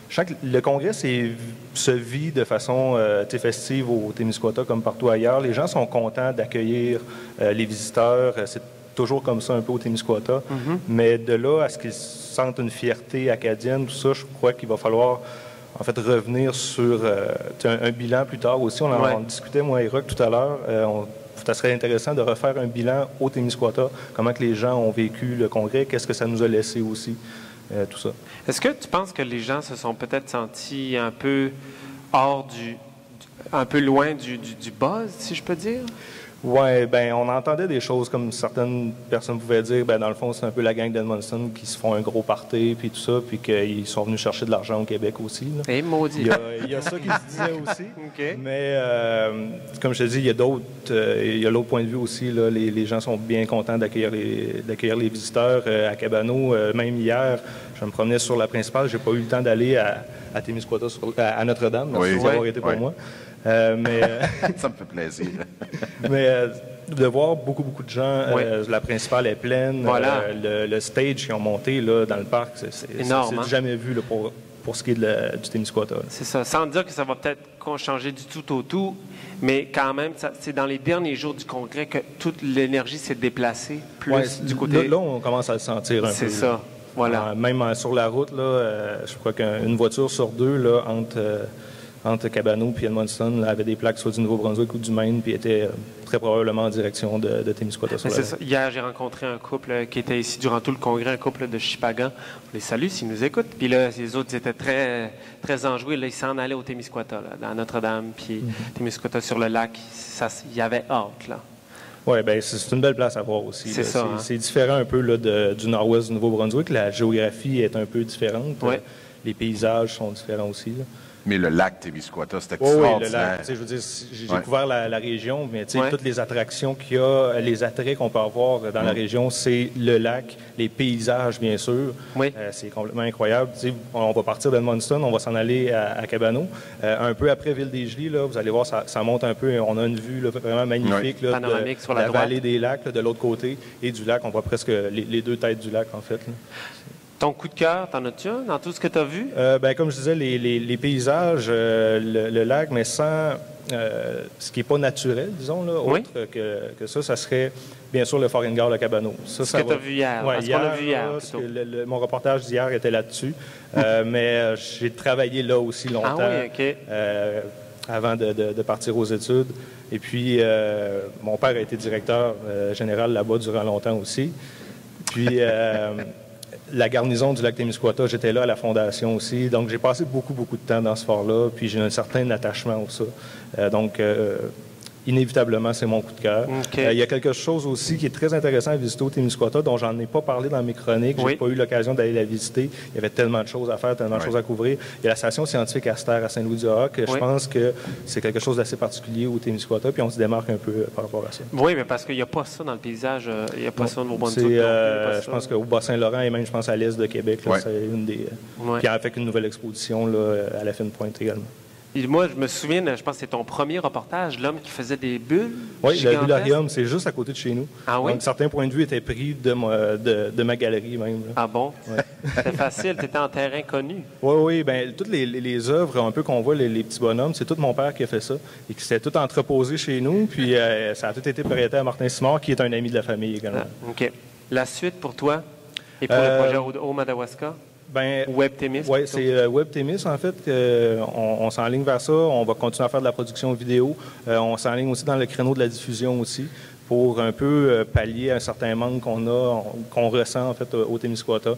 je sens que le congrès se vit de façon festive au Témiscouata comme partout ailleurs. Les gens sont contents d'accueillir les visiteurs. C'est toujours comme ça un peu au Témiscouata. Mais de là à ce qu'ils sentent une fierté acadienne, tout ça, je crois qu'il va falloir en fait revenir sur un bilan plus tard aussi. On en discutait, moi et Rock, tout à l'heure. Ça serait intéressant de refaire un bilan au Témiscouata, comment que les gens ont vécu le congrès, qu'est-ce que ça nous a laissé aussi, tout ça. Est-ce que tu penses que les gens se sont peut-être sentis un peu un peu loin du buzz, si je peux dire? Oui, bien, on entendait des choses comme certaines personnes pouvaient dire, bien, dans le fond, c'est un peu la gang d'Edmundston qui se font un gros party, puis tout ça, puis qu'ils sont venus chercher de l'argent au Québec aussi. Eh, maudit! Il y a ça qui se disait aussi. Okay. Mais, comme je te dis, il y a l'autre point de vue aussi. Là, les gens sont bien contents d'accueillir les visiteurs à Cabano. Même hier, je me promenais sur la principale. J'ai pas eu le temps d'aller à Témiscouata, à Notre-Dame. Merci d'avoir été pour moi. Mais, ça me fait plaisir. Mais de voir beaucoup de gens, la principale est pleine. Voilà. Le stage qu'ils ont monté là, dans le parc, c'est énorme. C'est jamais vu là, pour ce qui est du Témiscouata. C'est ça. Sans dire que ça va peut-être changer du tout au tout, mais quand même, c'est dans les derniers jours du congrès que toute l'énergie s'est déplacée plus du côté... Là, on commence à le sentir un peu. C'est ça. Voilà. Même sur la route, là, je crois qu'une voiture sur deux là, entre Cabano et Edmundston avait des plaques soit du Nouveau-Brunswick ou du Maine, puis était très probablement en direction de Témiscouata. C'est ça. Hier, j'ai rencontré un couple qui était ici durant tout le congrès, un couple de Chipagan. On les salue s'ils nous écoutent. Puis là, les autres étaient très, très enjoués. Là, ils s'en allaient au Témiscouata, là, dans Notre-Dame, puis Témiscouata sur le lac. Il y avait hâte, là. Oui, bien, c'est une belle place à voir aussi. C'est ça. C'est différent un peu là, du nord-ouest du Nouveau-Brunswick. La géographie est un peu différente. Ouais. Les paysages sont différents aussi, là. Mais le lac Témiscouata, c'est extraordinaire. Oui, le lac. Je veux dire, j'ai couvert la région, mais toutes les attractions qu'il y a, les attraits qu'on peut avoir dans la région, c'est le lac, les paysages, bien sûr. Oui. C'est complètement incroyable. On va partir d'Edmundston, on va s'en aller à Cabano. Un peu après Ville-des-Gelées, là, vous allez voir, ça monte un peu. On a une vue là, vraiment magnifique là, panoramique sur la vallée des lacs, là, de l'autre côté, et du lac. On voit presque les deux têtes du lac, en fait. Là. Ton coup de cœur, t'en as-tu un dans tout ce que tu as vu? Comme je disais, les paysages, le lac, mais sans ce qui n'est pas naturel, disons, là, autre que ça serait bien sûr le Fort-Ingard, le Cabano. Ce que tu as vu hier. Oui, qu'on a vu hier. Mon reportage d'hier était là-dessus, mais j'ai travaillé là aussi longtemps. Ah oui, OK. Avant de partir aux études. Et puis, mon père a été directeur général là-bas durant longtemps aussi. Puis... la garnison du lac Témiscouata, j'étais là à la fondation aussi. Donc, j'ai passé beaucoup de temps dans ce fort-là. Puis, j'ai un certain attachement à ça. inévitablement, c'est mon coup de cœur. Okay. Il y a quelque chose aussi qui est très intéressant à visiter au Témiscouata, dont j'en ai pas parlé dans mes chroniques. J'ai pas eu l'occasion d'aller la visiter. Il y avait tellement de choses à faire, tellement de choses à couvrir. Il y a la station scientifique Aster à Saint-Louis-du-Roc. Je pense que c'est quelque chose d'assez particulier au Témiscouata, puis on se démarque un peu par rapport à ça. Oui, mais parce qu'il n'y a pas ça dans le paysage. Il n'y a pas ça au Nouveau-Brunswick. Je pense qu'au Bas-Saint-Laurent et même, je pense, à l'est de Québec, c'est une des... Puis elle a fait une nouvelle exposition là, à la Fine Pointe également. Et moi, je me souviens, je pense que c'est ton premier reportage, l'homme qui faisait des bulles. Oui, le Bullarium, c'est juste à côté de chez nous. Ah oui? Donc, certains points de vue étaient pris de ma galerie même. Là. Ah bon? Ouais. C'était facile, tu étais en terrain connu. Oui. Bien, toutes les œuvres un peu qu'on voit, les petits bonhommes, c'est tout mon père qui a fait ça. Et qui s'est tout entreposé chez nous. Puis ça a tout été prêté à Martin Simard, qui est un ami de la famille également. Ah, OK. La suite pour toi et pour le projet au Madawaska? WebThémis? Oui, c'est WebThémis, en fait. On s'enligne vers ça. On va continuer à faire de la production vidéo. On s'enligne aussi dans le créneau de la diffusion aussi pour un peu pallier un certain manque qu'on ressent, en fait, au Témiscouata,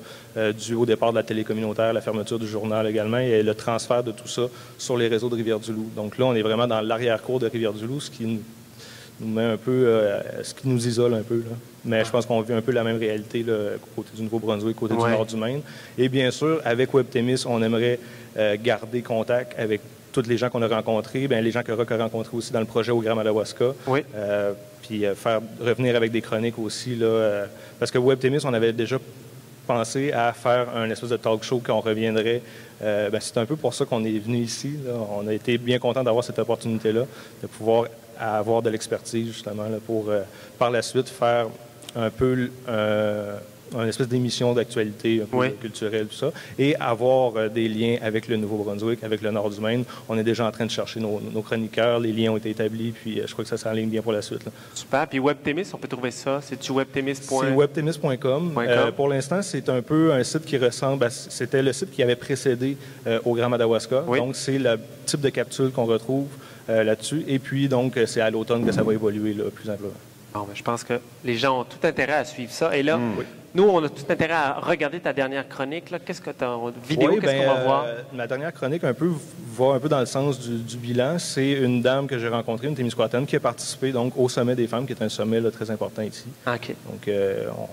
dû au départ de la télé communautaire, la fermeture du journal également, et le transfert de tout ça sur les réseaux de Rivière-du-Loup. Donc là, on est vraiment dans l'arrière-cour de Rivière-du-Loup, ce qui nous met un peu, ce qui nous isole un peu, là. Mais je pense qu'on vit un peu la même réalité là, côté du Nouveau-Brunswick, côté du nord du Maine. Et bien sûr, avec WebThémis, on aimerait garder contact avec tous les gens qu'on a rencontrés, bien, les gens que Rock a rencontrés aussi dans le projet au Grand Madawaska. Puis faire revenir avec des chroniques aussi, là, parce que WebThémis, on avait déjà pensé à faire un espèce de talk show qu'on reviendrait. C'est un peu pour ça qu'on est venu ici, là. On a été bien contents d'avoir cette opportunité-là, de pouvoir avoir de l'expertise, justement, là, pour par la suite faire un peu une espèce d'émission d'actualité un peu culturelle, tout ça, et avoir des liens avec le Nouveau-Brunswick, avec le nord du Maine. On est déjà en train de chercher nos chroniqueurs, les liens ont été établis, puis je crois que ça s'enligne bien pour la suite, là. Super. Puis WebThémis, on peut trouver ça? C'est-tu WebThémis? C'est webthémis.com. Pour l'instant, c'est un peu un site qui ressemble c'était le site qui avait précédé au Grand Madawaska. Donc, c'est le type de capsule qu'on retrouve là-dessus. Et puis, donc, c'est à l'automne que ça va évoluer là, plus amplement. Bon, je pense que les gens ont tout intérêt à suivre ça. Et là, nous, on a tout intérêt à regarder ta dernière chronique. Là. Qu'est-ce que tu as vidéo? Qu'est-ce qu'on va voir? Ma dernière chronique va un peu dans le sens du bilan. C'est une dame que j'ai rencontrée, une Témiscouataine, qui a participé donc, au Sommet des femmes, qui est un sommet là, très important ici. OK. Donc, on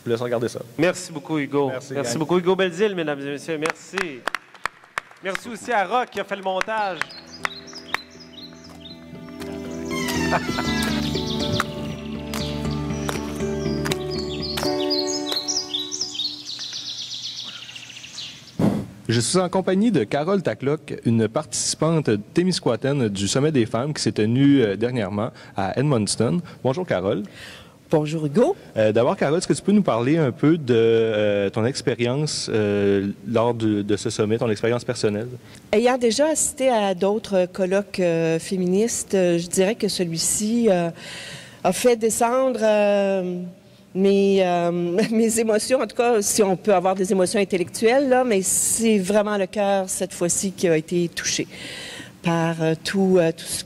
vous laisse regarder ça. Merci beaucoup, Hugo. Merci beaucoup, Hugo Belzile, mesdames et messieurs. Merci. Merci aussi à Rock qui a fait le montage. Je suis en compagnie de Carole Tacloc, une participante témiscouataine du Sommet des femmes qui s'est tenu dernièrement à Edmundston. Bonjour, Carole. Bonjour, Hugo. D'abord, Carole, est-ce que tu peux nous parler un peu de ton expérience lors de ce sommet, ton expérience personnelle? Ayant déjà assisté à d'autres colloques féministes, je dirais que celui-ci a fait descendre mes émotions, en tout cas, si on peut avoir des émotions intellectuelles, là, mais c'est vraiment le cœur, cette fois-ci, qui a été touché par tout ce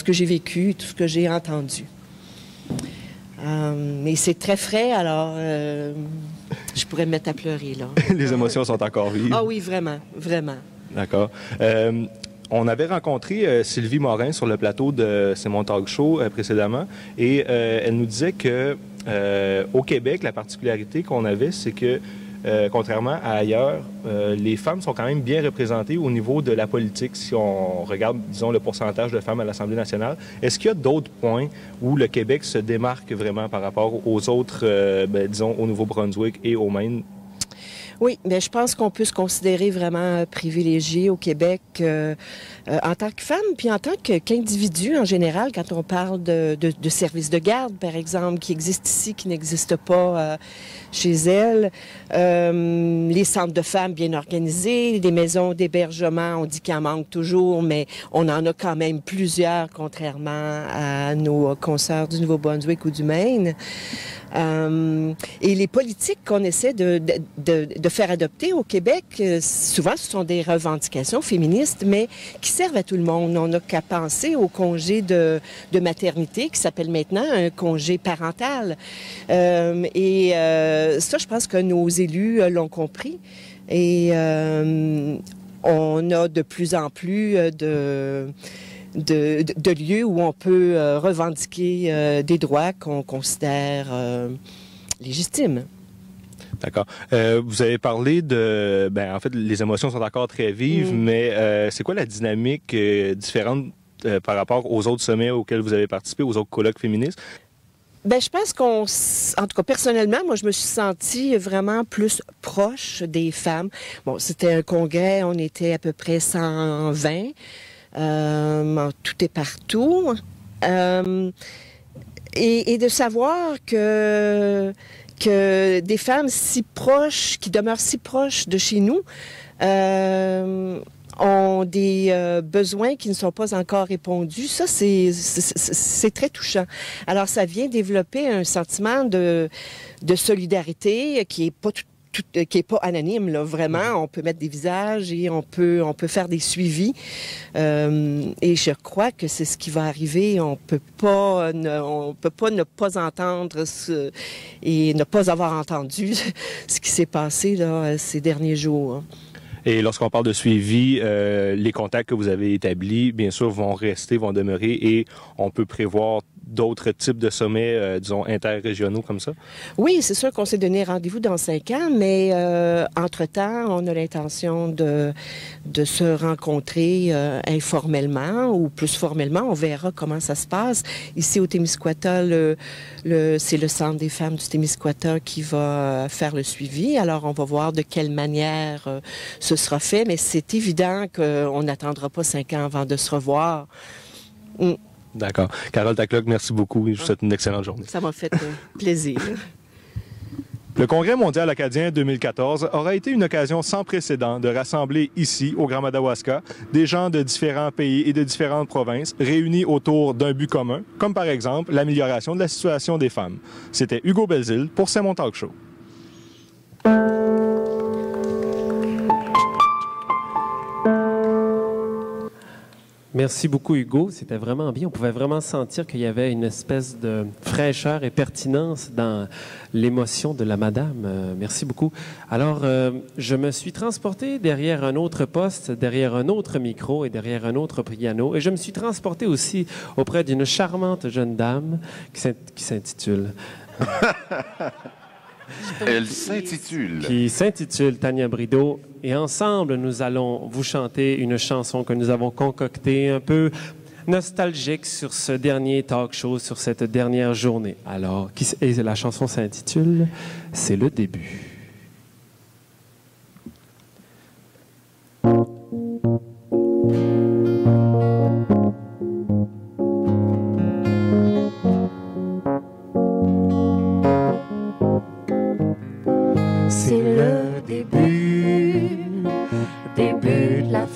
que j'ai vécu, tout ce que j'ai entendu. Mais c'est très frais, alors je pourrais me mettre à pleurer, là. Les émotions sont encore vives. Ah oui, vraiment, vraiment. D'accord. On avait rencontré Sylvie Morin sur le plateau de C'est mon talk show précédemment, et elle nous disait que au Québec, la particularité qu'on avait, c'est que contrairement à ailleurs, les femmes sont quand même bien représentées au niveau de la politique, si on regarde, disons, le pourcentage de femmes à l'Assemblée nationale. Est-ce qu'il y a d'autres points où le Québec se démarque vraiment par rapport aux autres, disons, au Nouveau-Brunswick et au Maine? Oui, mais je pense qu'on peut se considérer vraiment privilégié au Québec en tant que femme, puis en tant qu'individu en général, quand on parle de services de garde, par exemple, qui existent ici, qui n'existent pas chez elles. Les centres de femmes bien organisés, des maisons d'hébergement, on dit qu'il en manque toujours, mais on en a quand même plusieurs, contrairement à nos consoeurs du Nouveau-Brunswick ou du Maine. Et les politiques qu'on essaie de faire adopter au Québec, souvent ce sont des revendications féministes, mais qui servent à tout le monde. On n'a qu'à penser au congé de maternité, qui s'appelle maintenant un congé parental. Et ça, je pense que nos élus l'ont compris. Et on a de plus en plus de lieux où on peut revendiquer des droits qu'on considère légitimes. D'accord. Vous avez parlé de... en fait, les émotions sont encore très vives, mais c'est quoi la dynamique différente par rapport aux autres sommets auxquels vous avez participé, aux autres colloques féministes? Je pense en tout cas, personnellement, moi, je me suis sentie vraiment plus proche des femmes. Bon, c'était un congrès, on était à peu près 120, tout et partout. Et de savoir que des femmes si proches, qui demeurent si proches de chez nous, ont des besoins qui ne sont pas encore répondus. Ça, c'est très touchant. Alors, ça vient développer un sentiment de solidarité qui est pas anonyme, là. Vraiment, on peut mettre des visages et on peut faire des suivis. Et je crois que c'est ce qui va arriver. On peut pas ne pas entendre et ne pas avoir entendu ce qui s'est passé là, ces derniers jours. Et lorsqu'on parle de suivi, les contacts que vous avez établis, bien sûr, vont demeurer et on peut prévoir d'autres types de sommets, disons, interrégionaux comme ça? Oui, c'est sûr qu'on s'est donné rendez-vous dans 5 ans, mais entre-temps, on a l'intention de se rencontrer informellement ou plus formellement. On verra comment ça se passe. Ici, au Témiscouata, c'est le Centre des femmes du Témiscouata qui va faire le suivi. Alors, on va voir de quelle manière ce sera fait, mais c'est évident qu'on n'attendra pas 5 ans avant de se revoir. D'accord. Carole Tacloc, merci beaucoup et je vous souhaite une excellente journée. Ça m'a fait plaisir. Le Congrès mondial acadien 2014 aura été une occasion sans précédent de rassembler ici, au Grand Madawaska, des gens de différents pays et de différentes provinces réunis autour d'un but commun, comme par exemple l'amélioration de la situation des femmes. C'était Hugo Belzile pour C'est mon talk show. Merci beaucoup, Hugo. C'était vraiment bien. On pouvait vraiment sentir qu'il y avait une espèce de fraîcheur et pertinence dans l'émotion de la madame. Merci beaucoup. Alors, je me suis transporté derrière un autre poste, derrière un autre micro et derrière un autre piano. Et je me suis transporté aussi auprès d'une charmante jeune dame qui s'intitule... Elle s'intitule... Qui s'intitule Tania Brideau. Et ensemble, nous allons vous chanter une chanson que nous avons concoctée un peu nostalgique sur ce dernier talk show, sur cette dernière journée. Alors, et la chanson s'intitule « C'est le début ». C'est le début de la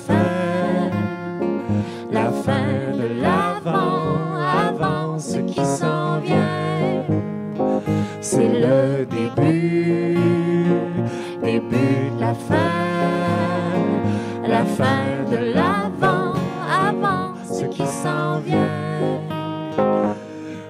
fin de l'avant, avant ce qui s'en vient. C'est le début de la fin de l'avant, avant ce qui s'en vient.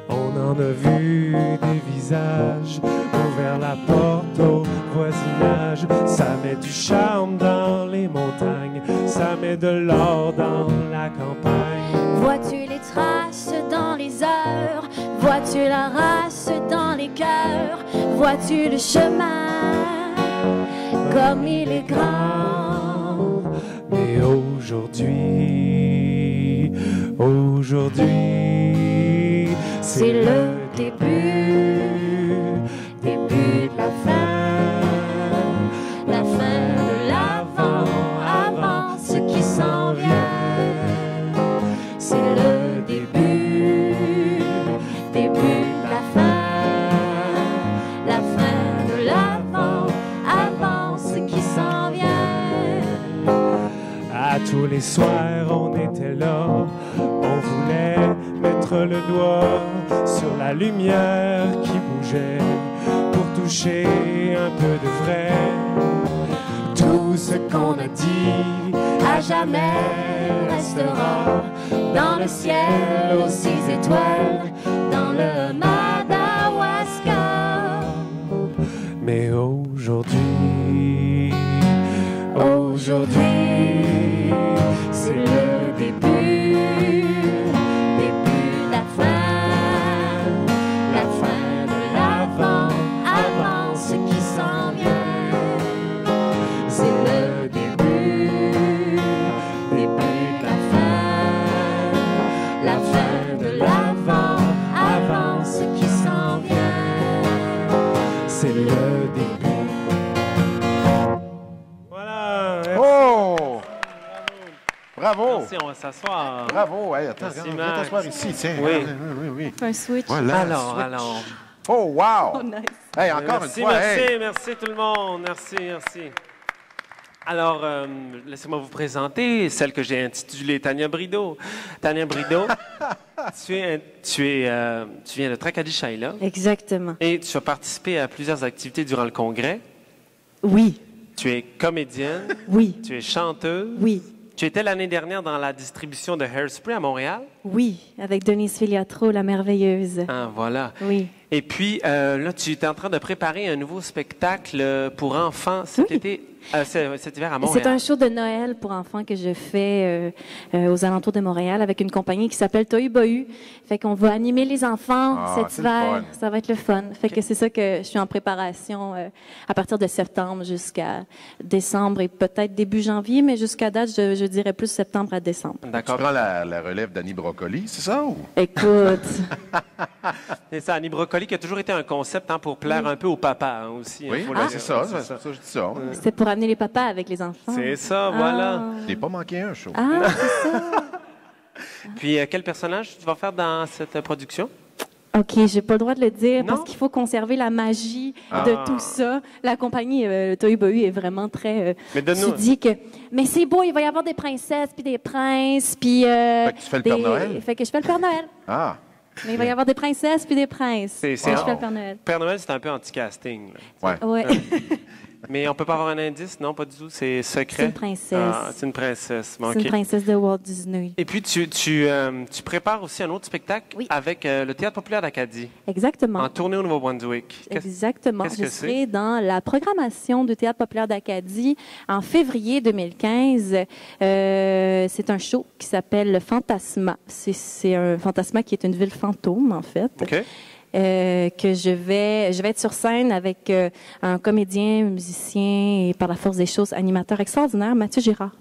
On en a vu des visages ouvert la porte au voisinage. Ça met du charme dans les montagnes, ça met de l'or dans la campagne. Vois-tu les traces dans les heures, vois-tu la race dans les cœurs, vois-tu le chemin comme il est grand. Mais aujourd'hui, c'est le début de la fin de l'avant, avant ce qui s'en vient. C'est le début de la fin de l'avant, avant ce qui s'en vient. À tous les soirs, on était là, on voulait mettre le doigt sur la lumière qui bougeait pour toucher un peu de vrai. Tout ce qu'on a dit à jamais restera dans le ciel aux 6 étoiles, dans le Madawaska. Mais aujourd'hui, c'est le début Voilà. Oh! Bravo! Merci, on va s'asseoir. Bravo! Hey, attends, Merci, viens t'asseoir ici, tiens. Oui. Oui. Un switch. Voilà. Alors. Oh, wow! Oh, nice. Hey, encore Merci, une fois, merci tout le monde. Merci. Alors, laissez-moi vous présenter celle que j'ai intitulée Tania Brideau. Tania Brideau, tu viens de Tracadie-Shaila. Exactement. Et tu as participé à plusieurs activités durant le congrès. Oui. Tu es comédienne. Oui. Tu es chanteuse. Oui. Tu étais l'année dernière dans la distribution de Hairspray à Montréal. Oui. Avec Denise Filiatro, la merveilleuse. Ah, voilà. Oui. Et puis, là, tu es en train de préparer un nouveau spectacle pour enfants cet hiver à Montréal. C'est un show de Noël pour enfants que je fais aux alentours de Montréal avec une compagnie qui s'appelle Tohu Bohu. Fait qu'on va animer les enfants cet hiver. Ça va être le fun. Fait que c'est ça que je suis en préparation à partir de septembre jusqu'à décembre et peut-être début janvier, mais jusqu'à date, je dirais plus septembre à décembre. D'accord. Tu prends la relève d'Annie Brocoli, c'est ça? Ou? Écoute. C'est ça, Annie Brocoli, qui a toujours été un concept pour plaire un peu au papa aussi. Oui, c'est ça, je dis ça. C'est pour amener les papas avec les enfants. C'est ça, voilà. Je n'ai pas manqué un show. Ah, c'est ça. Puis, quel personnage tu vas faire dans cette production? OK, j'ai pas le droit de le dire Non? parce qu'il faut conserver la magie de tout ça. La compagnie Tohu Bohu est vraiment très Mais donne-nous. tu dis que mais c'est beau, il va y avoir des princesses puis des princes puis Fait que tu fais le Père Noël? Fait que je fais le Père Noël. Ah! Mais il va y avoir des princesses puis des princes. C'est- Je fais le Père Noël. Père Noël, c'est un peu anti-casting. là. Ouais. Ouais. Mais on peut pas avoir un indice? Non, pas du tout. C'est secret. C'est une princesse. Ah, c'est une princesse. Bon, C'est OK. une princesse de Walt Disney. Et puis, tu prépares aussi un autre spectacle Oui. avec le Théâtre populaire d'Acadie, Exactement. en tournée au Nouveau-Brunswick. Exactement. qu'est-ce Je que c'est? serai dans la programmation du Théâtre populaire d'Acadie en février 2015. C'est un show qui s'appelle le Fantasma. C'est un Fantasma qui est une ville fantôme, en fait. OK. Que je vais être sur scène avec un comédien, musicien et par la force des choses, animateur extraordinaire, Mathieu Girard.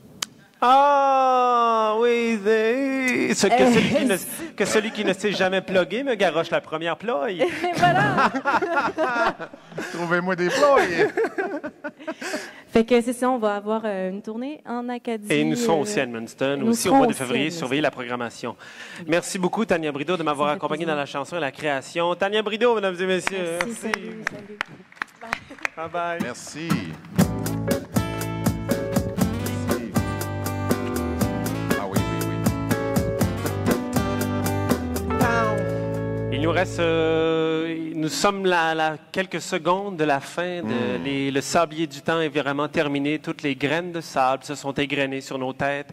Ah, oui, que celui qui ne s'est jamais plugué me garoche la première ploie. Et voilà! Trouvez-moi des plots! Fait que c'est ça, on va avoir une tournée en Acadie. Et nous serons aussi à Edmundston, nous aussi au serons mois de aussi à février, Edmundston. surveiller la programmation. Merci beaucoup, Tania Brideau, de m'avoir Ça fait accompagné plaisir. dans la chanson et la création. Tania Brideau, mesdames et messieurs. Merci, salut. Bye-bye. Merci. Ah oui. Il nous reste, nous sommes là quelques secondes de la fin. Le sablier du temps est vraiment terminé. Toutes les graines de sable se sont égrenées sur nos têtes.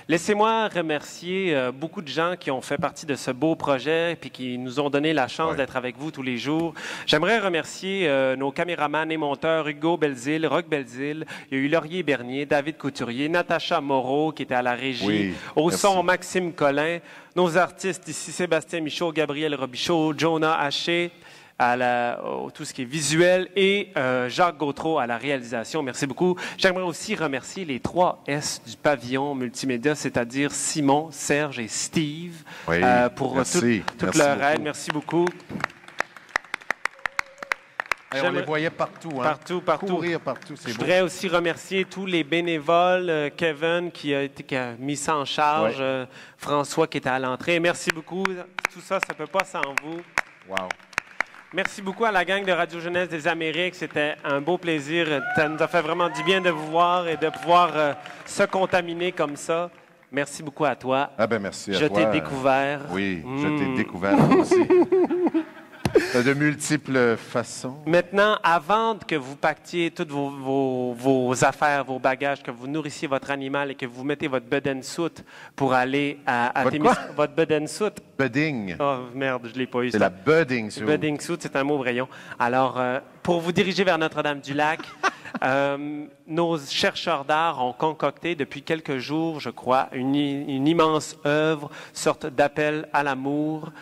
Laissez-moi remercier beaucoup de gens qui ont fait partie de ce beau projet et qui nous ont donné la chance d'être avec vous tous les jours. J'aimerais remercier nos caméramans et monteurs Hugo Belzile, Roch Belzile. Il y a eu Laurier Bernier, David Couturier, Natacha Moreau qui était à la régie. Oui, Au merci. son, Maxime Collin. Nos artistes ici, Sébastien Michaud, Gabriel Robichaud, Jonah Haché, tout ce qui est visuel, et Jacques Gautreau à la réalisation. Merci beaucoup. J'aimerais aussi remercier les 3 S du pavillon multimédia, c'est-à-dire Simon, Serge et Steve, Oui, pour merci. toute Merci leur beaucoup. aide. Merci beaucoup. Hey, on les voyait partout, hein? Partout. Courir partout, c'est Je beau. voudrais aussi remercier tous les bénévoles, Kevin qui a mis ça en charge, François qui était à l'entrée. Merci beaucoup. Tout ça, ça ne peut pas sans vous. Wow. Merci beaucoup à la gang de Radio Jeunesse des Amériques. C'était un beau plaisir. Ça nous a fait vraiment du bien de vous voir et de pouvoir se contaminer comme ça. Merci beaucoup à toi. Ah ben merci à Je toi. t'ai découvert. Oui, je t'ai découvert aussi. De multiples façons. Maintenant, avant que vous pactiez toutes vos affaires, vos bagages, que vous nourrissiez votre animal et que vous mettez votre bedaine soute pour aller à Votre quoi? votre bedaine soute. Budding. Oh merde, je l'ai pas eu. C'est ça. la budding suit. Budding suit, c'est un mot braillon. Alors, pour vous diriger vers Notre-Dame-du-Lac, nos chercheurs d'art ont concocté depuis quelques jours, je crois, une immense œuvre, sorte d'appel à l'amour.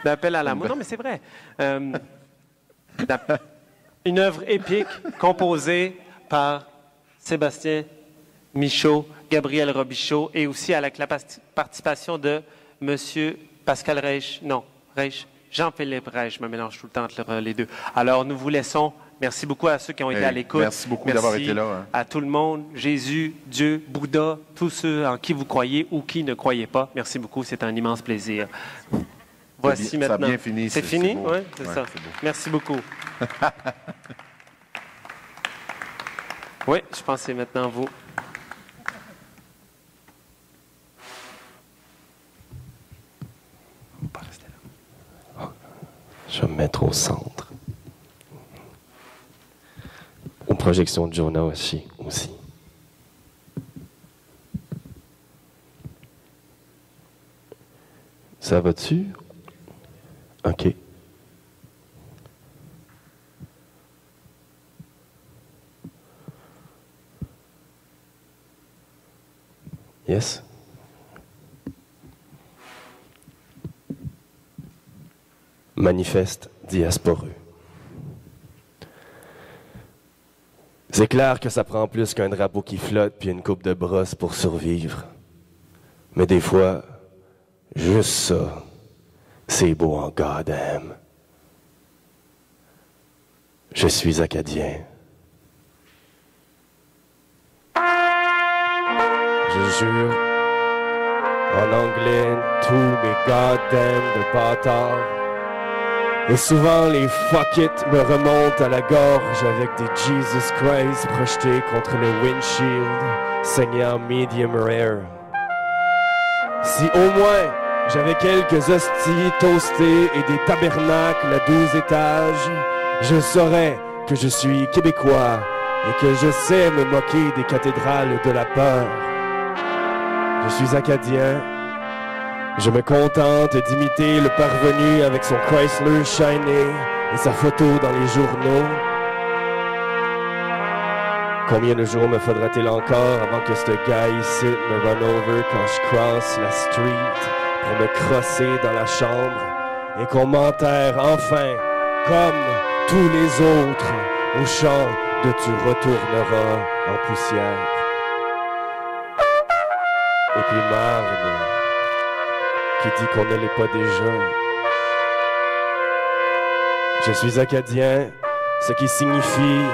D'appel à l'amour. Non, mais c'est vrai. Une œuvre épique composée par Sébastien Michaud, Gabriel Robichaud et aussi avec la participation de M. Pascal Reich. Non, Reich. Jean-Philippe Reich. Je me mélange tout le temps entre les deux. Alors, nous vous laissons Merci beaucoup à ceux qui ont été à l'écoute. Merci beaucoup d'avoir été là. Hein. À tout le monde, Jésus, Dieu, Bouddha, tous ceux en qui vous croyez ou qui ne croyez pas. Merci beaucoup, c'est un immense plaisir. Voici maintenant. Ça a bien fini. C'est fini? Oui, c'est ça. C'est beau. Merci beaucoup. Oui, je pense que c'est maintenant vous. Je vais me mettre au centre. Aux projections de Jonah aussi. Ça va-tu? OK. Yes? Manifeste diasporeux. C'est clair que ça prend plus qu'un drapeau qui flotte puis une coupe de brosse pour survivre. Mais des fois, juste ça, c'est beau en goddamn. Je suis acadien. Je jure, en anglais, tous mes goddamn de bâtards. Et souvent, les fuck it me remontent à la gorge avec des Jesus Christ projetés contre le windshield, saignant medium rare. Si au moins j'avais quelques hosties toastées et des tabernacles à 12 étages, je saurais que je suis québécois et que je sais me moquer des cathédrales de la peur. Je suis acadien. Je me contente d'imiter le parvenu avec son Chrysler Shiny et sa photo dans les journaux. Combien de jours me faudra-t-il encore avant que ce gars ici me run over quand je crosse la street pour me crosser dans la chambre et qu'on m'enterre enfin, comme tous les autres, au champ de tu retourneras en poussière. Et puis marde, qui dit qu'on ne l'est pas déjà. Je suis acadien, ce qui signifie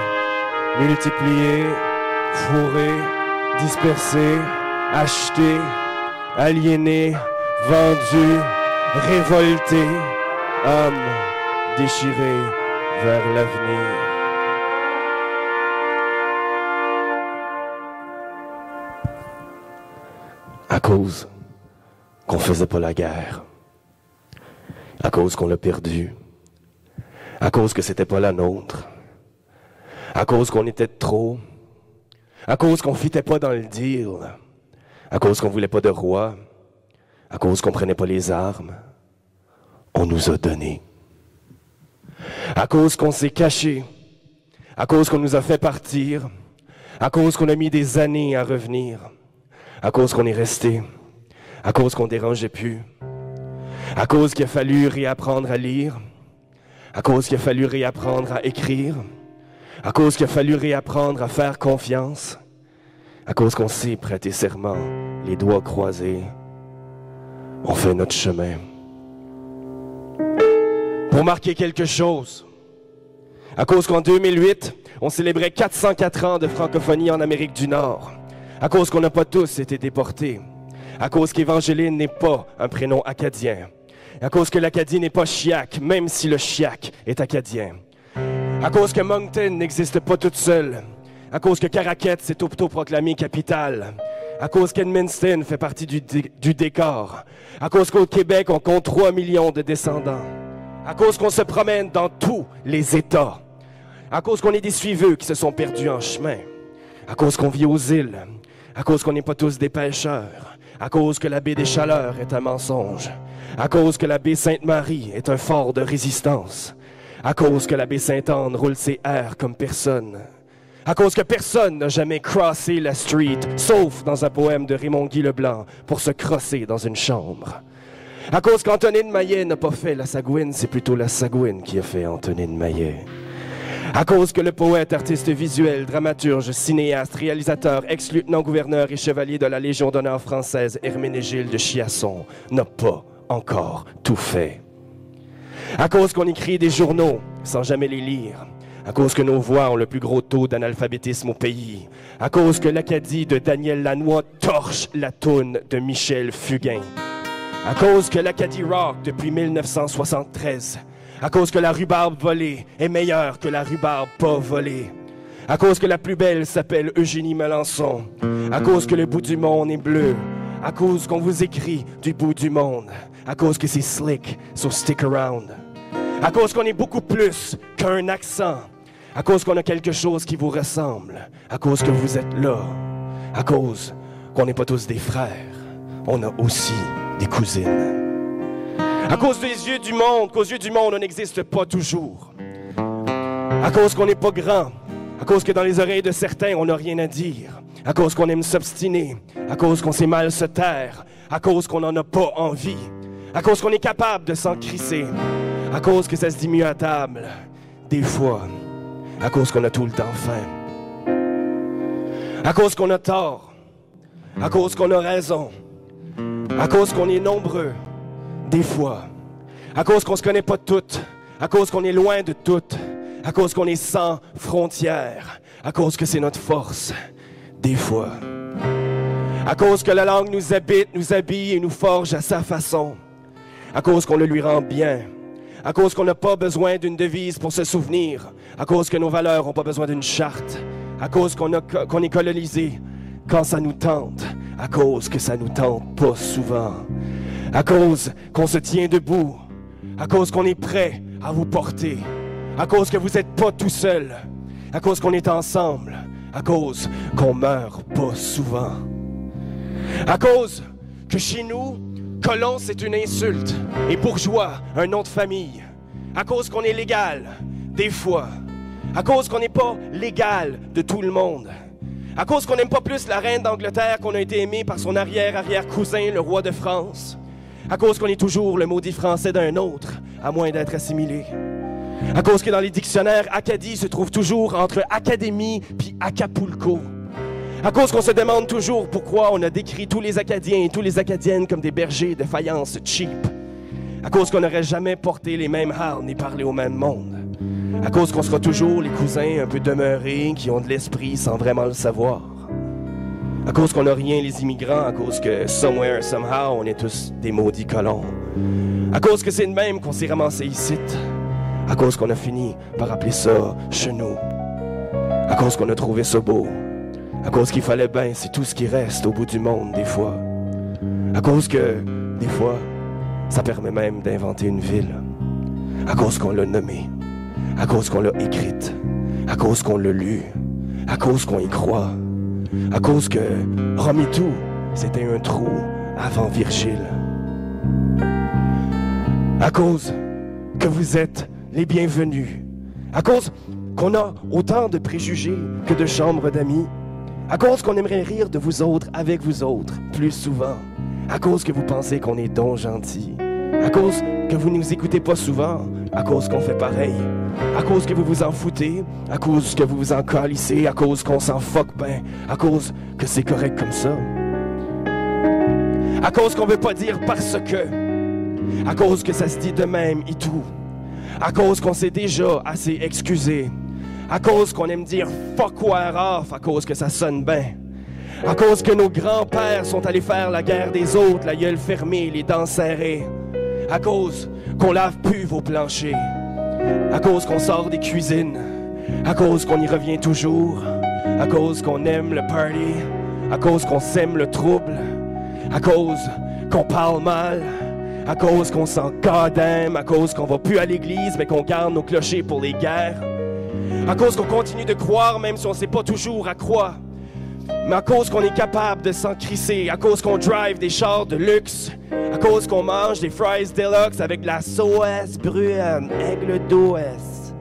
multiplier, fourrer, disperser, acheter, aliéner, vendu, révolté, homme déchiré vers l'avenir. À cause qu'on faisait pas la guerre, à cause qu'on l'a perdu, à cause que c'était pas la nôtre, à cause qu'on était de trop, à cause qu'on fitait pas dans le deal, à cause qu'on voulait pas de roi, à cause qu'on prenait pas les armes, on nous a donné. À cause qu'on s'est caché, à cause qu'on nous a fait partir, à cause qu'on a mis des années à revenir, à cause qu'on est resté, à cause qu'on dérangeait plus, à cause qu'il a fallu réapprendre à lire, à cause qu'il a fallu réapprendre à écrire, à cause qu'il a fallu réapprendre à faire confiance, à cause qu'on s'est prêté serment, les doigts croisés, on fait notre chemin. Pour marquer quelque chose, à cause qu'en 2008, on célébrait 404 ans de francophonie en Amérique du Nord, à cause qu'on n'a pas tous été déportés, à cause qu'Évangéline n'est pas un prénom acadien, à cause que l'Acadie n'est pas chiac, même si le chiac est acadien, à cause que Moncton n'existe pas toute seule, à cause que Caraquette s'est autoproclamée capitale, à cause qu'Edmundston fait partie du décor, à cause qu'au Québec on compte 3 millions de descendants, à cause qu'on se promène dans tous les États, à cause qu'on est des suiveux qui se sont perdus en chemin, à cause qu'on vit aux îles, à cause qu'on n'est pas tous des pêcheurs, à cause que la baie des Chaleurs est un mensonge, à cause que la baie Sainte-Marie est un fort de résistance, à cause que la baie Sainte-Anne roule ses airs comme personne, à cause que personne n'a jamais crossé la street, sauf dans un poème de Raymond Guy Leblanc, pour se crosser dans une chambre. À cause qu'Antonine Maillet n'a pas fait la Sagouine, c'est plutôt la Sagouine qui a fait Antonine Maillet. À cause que le poète, artiste visuel, dramaturge, cinéaste, réalisateur, ex-lieutenant-gouverneur et chevalier de la Légion d'honneur française, Herménégilde de Chiasson, n'a pas encore tout fait. À cause qu'on écrit des journaux sans jamais les lire, À cause que nos voix ont le plus gros taux d'analphabétisme au pays. À cause que l'Acadie de Daniel Lanois torche la toune de Michel Fugain. À cause que l'Acadie rock depuis 1973. À cause que la rhubarbe volée est meilleure que la rhubarbe pas volée. À cause que la plus belle s'appelle Eugénie Melançon. À cause que le bout du monde est bleu. À cause qu'on vous écrit du bout du monde. À cause que c'est slick, so stick around. À cause qu'on est beaucoup plus qu'un accent. À cause qu'on a quelque chose qui vous ressemble. À cause que vous êtes là. À cause qu'on n'est pas tous des frères. On a aussi des cousines. À cause des yeux du monde, qu'aux yeux du monde, on n'existe pas toujours. À cause qu'on n'est pas grand. À cause que dans les oreilles de certains, on n'a rien à dire. À cause qu'on aime s'obstiner. À cause qu'on sait mal se taire. À cause qu'on n'en a pas envie. À cause qu'on est capable de s'en crisser. À cause que ça se dit mieux à table. Des fois. À cause qu'on a tout le temps faim. À cause qu'on a tort. À cause qu'on a raison. À cause qu'on est nombreux. Des fois. À cause qu'on se connaît pas toutes. À cause qu'on est loin de toutes. À cause qu'on est sans frontières. À cause que c'est notre force. Des fois. À cause que la langue nous habite, nous habille et nous forge à sa façon. À cause qu'on le lui rend bien. À cause qu'on n'a pas besoin d'une devise pour se souvenir. À cause que nos valeurs n'ont pas besoin d'une charte. À cause qu'on est colonisé quand ça nous tente. À cause que ça nous tente pas souvent. À cause qu'on se tient debout. À cause qu'on est prêt à vous porter. À cause que vous n'êtes pas tout seul. À cause qu'on est ensemble. À cause qu'on meurt pas souvent. À cause que chez nous, colon, c'est une insulte. Et bourgeois, un nom de famille. À cause qu'on est légal, des fois. À cause qu'on n'est pas légal de tout le monde. À cause qu'on n'aime pas plus la reine d'Angleterre qu'on a été aimé par son arrière-arrière-cousin, le roi de France. À cause qu'on est toujours le maudit français d'un autre, à moins d'être assimilé. À cause que dans les dictionnaires, Acadie se trouve toujours entre Académie puis Acapulco. À cause qu'on se demande toujours pourquoi on a décrit tous les Acadiens et toutes les Acadiennes comme des bergers de faïence cheap. À cause qu'on n'aurait jamais porté les mêmes harnes ni parlé au même monde. À cause qu'on sera toujours les cousins un peu demeurés qui ont de l'esprit sans vraiment le savoir. À cause qu'on n'a rien les immigrants, à cause que somewhere, somehow, on est tous des maudits colons. À cause que c'est de même qu'on s'est ramassé ici. À cause qu'on a fini par appeler ça chez nous. À cause qu'on a trouvé ça beau. À cause qu'il fallait bien, c'est tout ce qui reste au bout du monde, des fois. À cause que, des fois, ça permet même d'inventer une ville. À cause qu'on l'a nommée. À cause qu'on l'a écrite. À cause qu'on l'a lu. À cause qu'on y croit. À cause que Rome et tout, c'était un trou avant Virgile. À cause que vous êtes les bienvenus. À cause qu'on a autant de préjugés que de chambres d'amis. À cause qu'on aimerait rire de vous autres avec vous autres plus souvent. À cause que vous pensez qu'on est donc gentils. À cause que vous ne nous écoutez pas souvent. À cause qu'on fait pareil. À cause que vous vous en foutez. À cause que vous vous en calissez. À cause qu'on s'en fuck ben. À cause que c'est correct comme ça. À cause qu'on veut pas dire parce que. À cause que ça se dit de même et tout. À cause qu'on s'est déjà assez excusé. À cause qu'on aime dire fuck war off, à cause que ça sonne bien. À cause que nos grands-pères sont allés faire la guerre des autres, la gueule fermée, les dents serrées. À cause qu'on lave plus vos planchers. À cause qu'on sort des cuisines. À cause qu'on y revient toujours. À cause qu'on aime le party. À cause qu'on sème le trouble. À cause qu'on parle mal. À cause qu'on s'en goddamn. À cause qu'on va plus à l'église, mais qu'on garde nos clochers pour les guerres. À cause qu'on continue de croire, même si on sait pas toujours à quoi. Mais à cause qu'on est capable de s'en crisser. À cause qu'on drive des chars de luxe. À cause qu'on mange des fries deluxe avec de la sauce brune, aigle d'OS.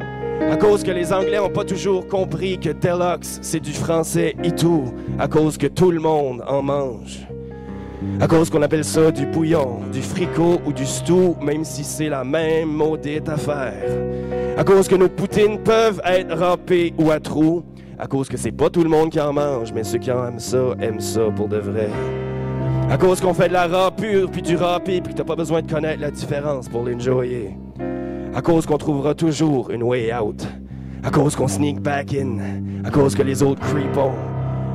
À cause que les Anglais ont pas toujours compris que deluxe, c'est du français et tout. À cause que tout le monde en mange. À cause qu'on appelle ça du bouillon, du fricot ou du stew, même si c'est la même maudite affaire. À cause que nos poutines peuvent être râpées ou à trous. À cause que c'est pas tout le monde qui en mange, mais ceux qui en aiment ça pour de vrai. À cause qu'on fait de la râpure puis du râpé puis que t'as pas besoin de connaître la différence pour l'enjoyer. À cause qu'on trouvera toujours une way out. À cause qu'on sneak back in, à cause que les autres creep on,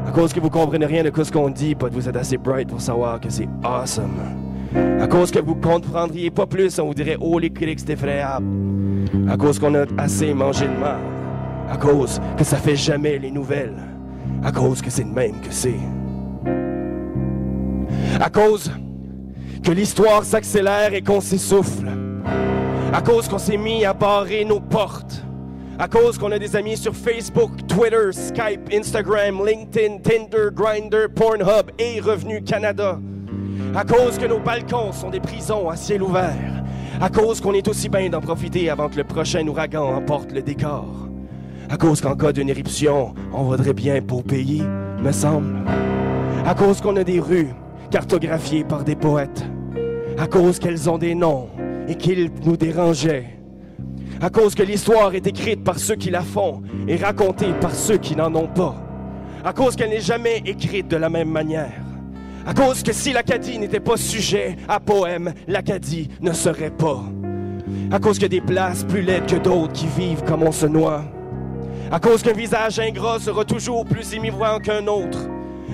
à cause que vous comprenez rien de ce qu'on dit, pas que vous êtes assez bright pour savoir que c'est awesome. À cause que vous comprendriez pas plus, on vous dirait « Oh, les critiques, c'est effrayable ». À cause qu'on a assez mangé de merde. À cause que ça fait jamais les nouvelles. À cause que c'est de même que c'est. À cause que l'histoire s'accélère et qu'on s'essouffle. À cause qu'on s'est mis à barrer nos portes. À cause qu'on a des amis sur Facebook, Twitter, Skype, Instagram, LinkedIn, Tinder, Grindr, Pornhub et Revenu Canada. À cause que nos balcons sont des prisons à ciel ouvert. À cause qu'on est aussi bien d'en profiter avant que le prochain ouragan emporte le décor. À cause qu'en cas d'une éruption, on vaudrait bien pour payer, me semble. À cause qu'on a des rues cartographiées par des poètes. À cause qu'elles ont des noms et qu'ils nous dérangeaient. À cause que l'histoire est écrite par ceux qui la font et racontée par ceux qui n'en ont pas. À cause qu'elle n'est jamais écrite de la même manière. À cause que si l'Acadie n'était pas sujet à poème, l'Acadie ne serait pas. À cause qu'il y a des places plus laides que d'autres qui vivent comme on se noie. À cause qu'un visage ingrat sera toujours plus émouvant qu'un autre.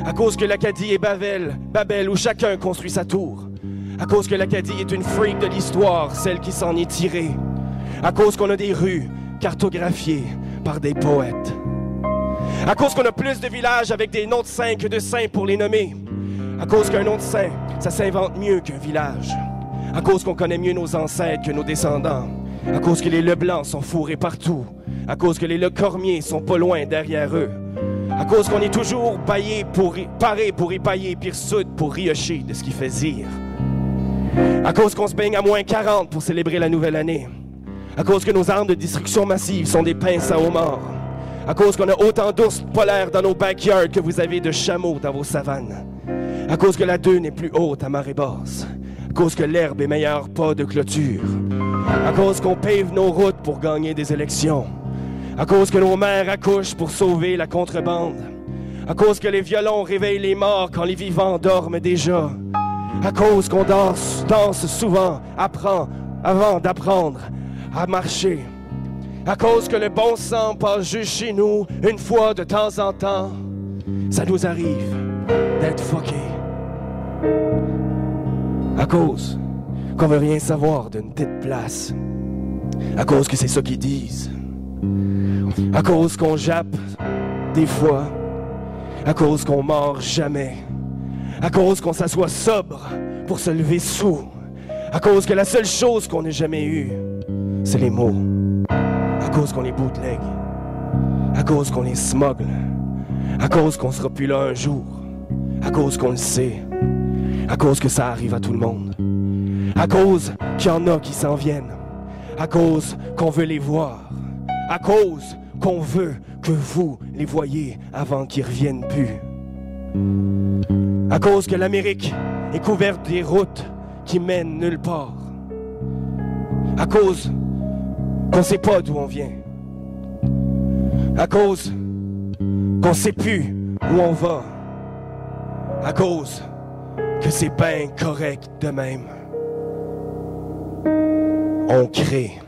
À cause que l'Acadie est Babel où chacun construit sa tour. À cause que l'Acadie est une freak de l'histoire, celle qui s'en est tirée. À cause qu'on a des rues cartographiées par des poètes. À cause qu'on a plus de villages avec des noms de saints que de saints pour les nommer. À cause qu'un nom de saint, ça s'invente mieux qu'un village. À cause qu'on connaît mieux nos ancêtres que nos descendants. À cause que les Leblancs sont fourrés partout. À cause que les Le Cormier sont pas loin derrière eux. À cause qu'on est toujours paré pour épailler, pire soude pour riocher de ce qui fait zire. À cause qu'on se baigne à moins 40 pour célébrer la nouvelle année. À cause que nos armes de destruction massive sont des pinces à homards. À cause qu'on a autant d'ours polaires dans nos backyards que vous avez de chameaux dans vos savanes. À cause que la dune est plus haute à marée basse. À cause que l'herbe est meilleure, pas de clôture. À cause qu'on pave nos routes pour gagner des élections. À cause que nos mères accouchent pour sauver la contrebande. À cause que les violons réveillent les morts quand les vivants dorment déjà. À cause qu'on danse souvent, apprend avant d'apprendre à marcher. À cause que le bon sang passe juste chez nous une fois de temps en temps. Ça nous arrive d'être fuckés. À cause qu'on veut rien savoir d'une petite place. À cause que c'est ça qu'ils disent. À cause qu'on jappe des fois. À cause qu'on mord jamais. À cause qu'on s'assoit sobre pour se lever sous. À cause que la seule chose qu'on n'ait jamais eue, c'est les mots. À cause qu'on les bootleg. À cause qu'on les smuggle. À cause qu'on sera plus là un jour. À cause qu'on le sait. À cause que ça arrive à tout le monde. À cause qu'il y en a qui s'en viennent. À cause qu'on veut les voir. À cause qu'on veut que vous les voyez avant qu'ils reviennent plus. À cause que l'Amérique est couverte des routes qui mènent nulle part. À cause qu'on sait pas d'où on vient. À cause qu'on sait plus où on va. À cause que c'est bien correct de même. On crée.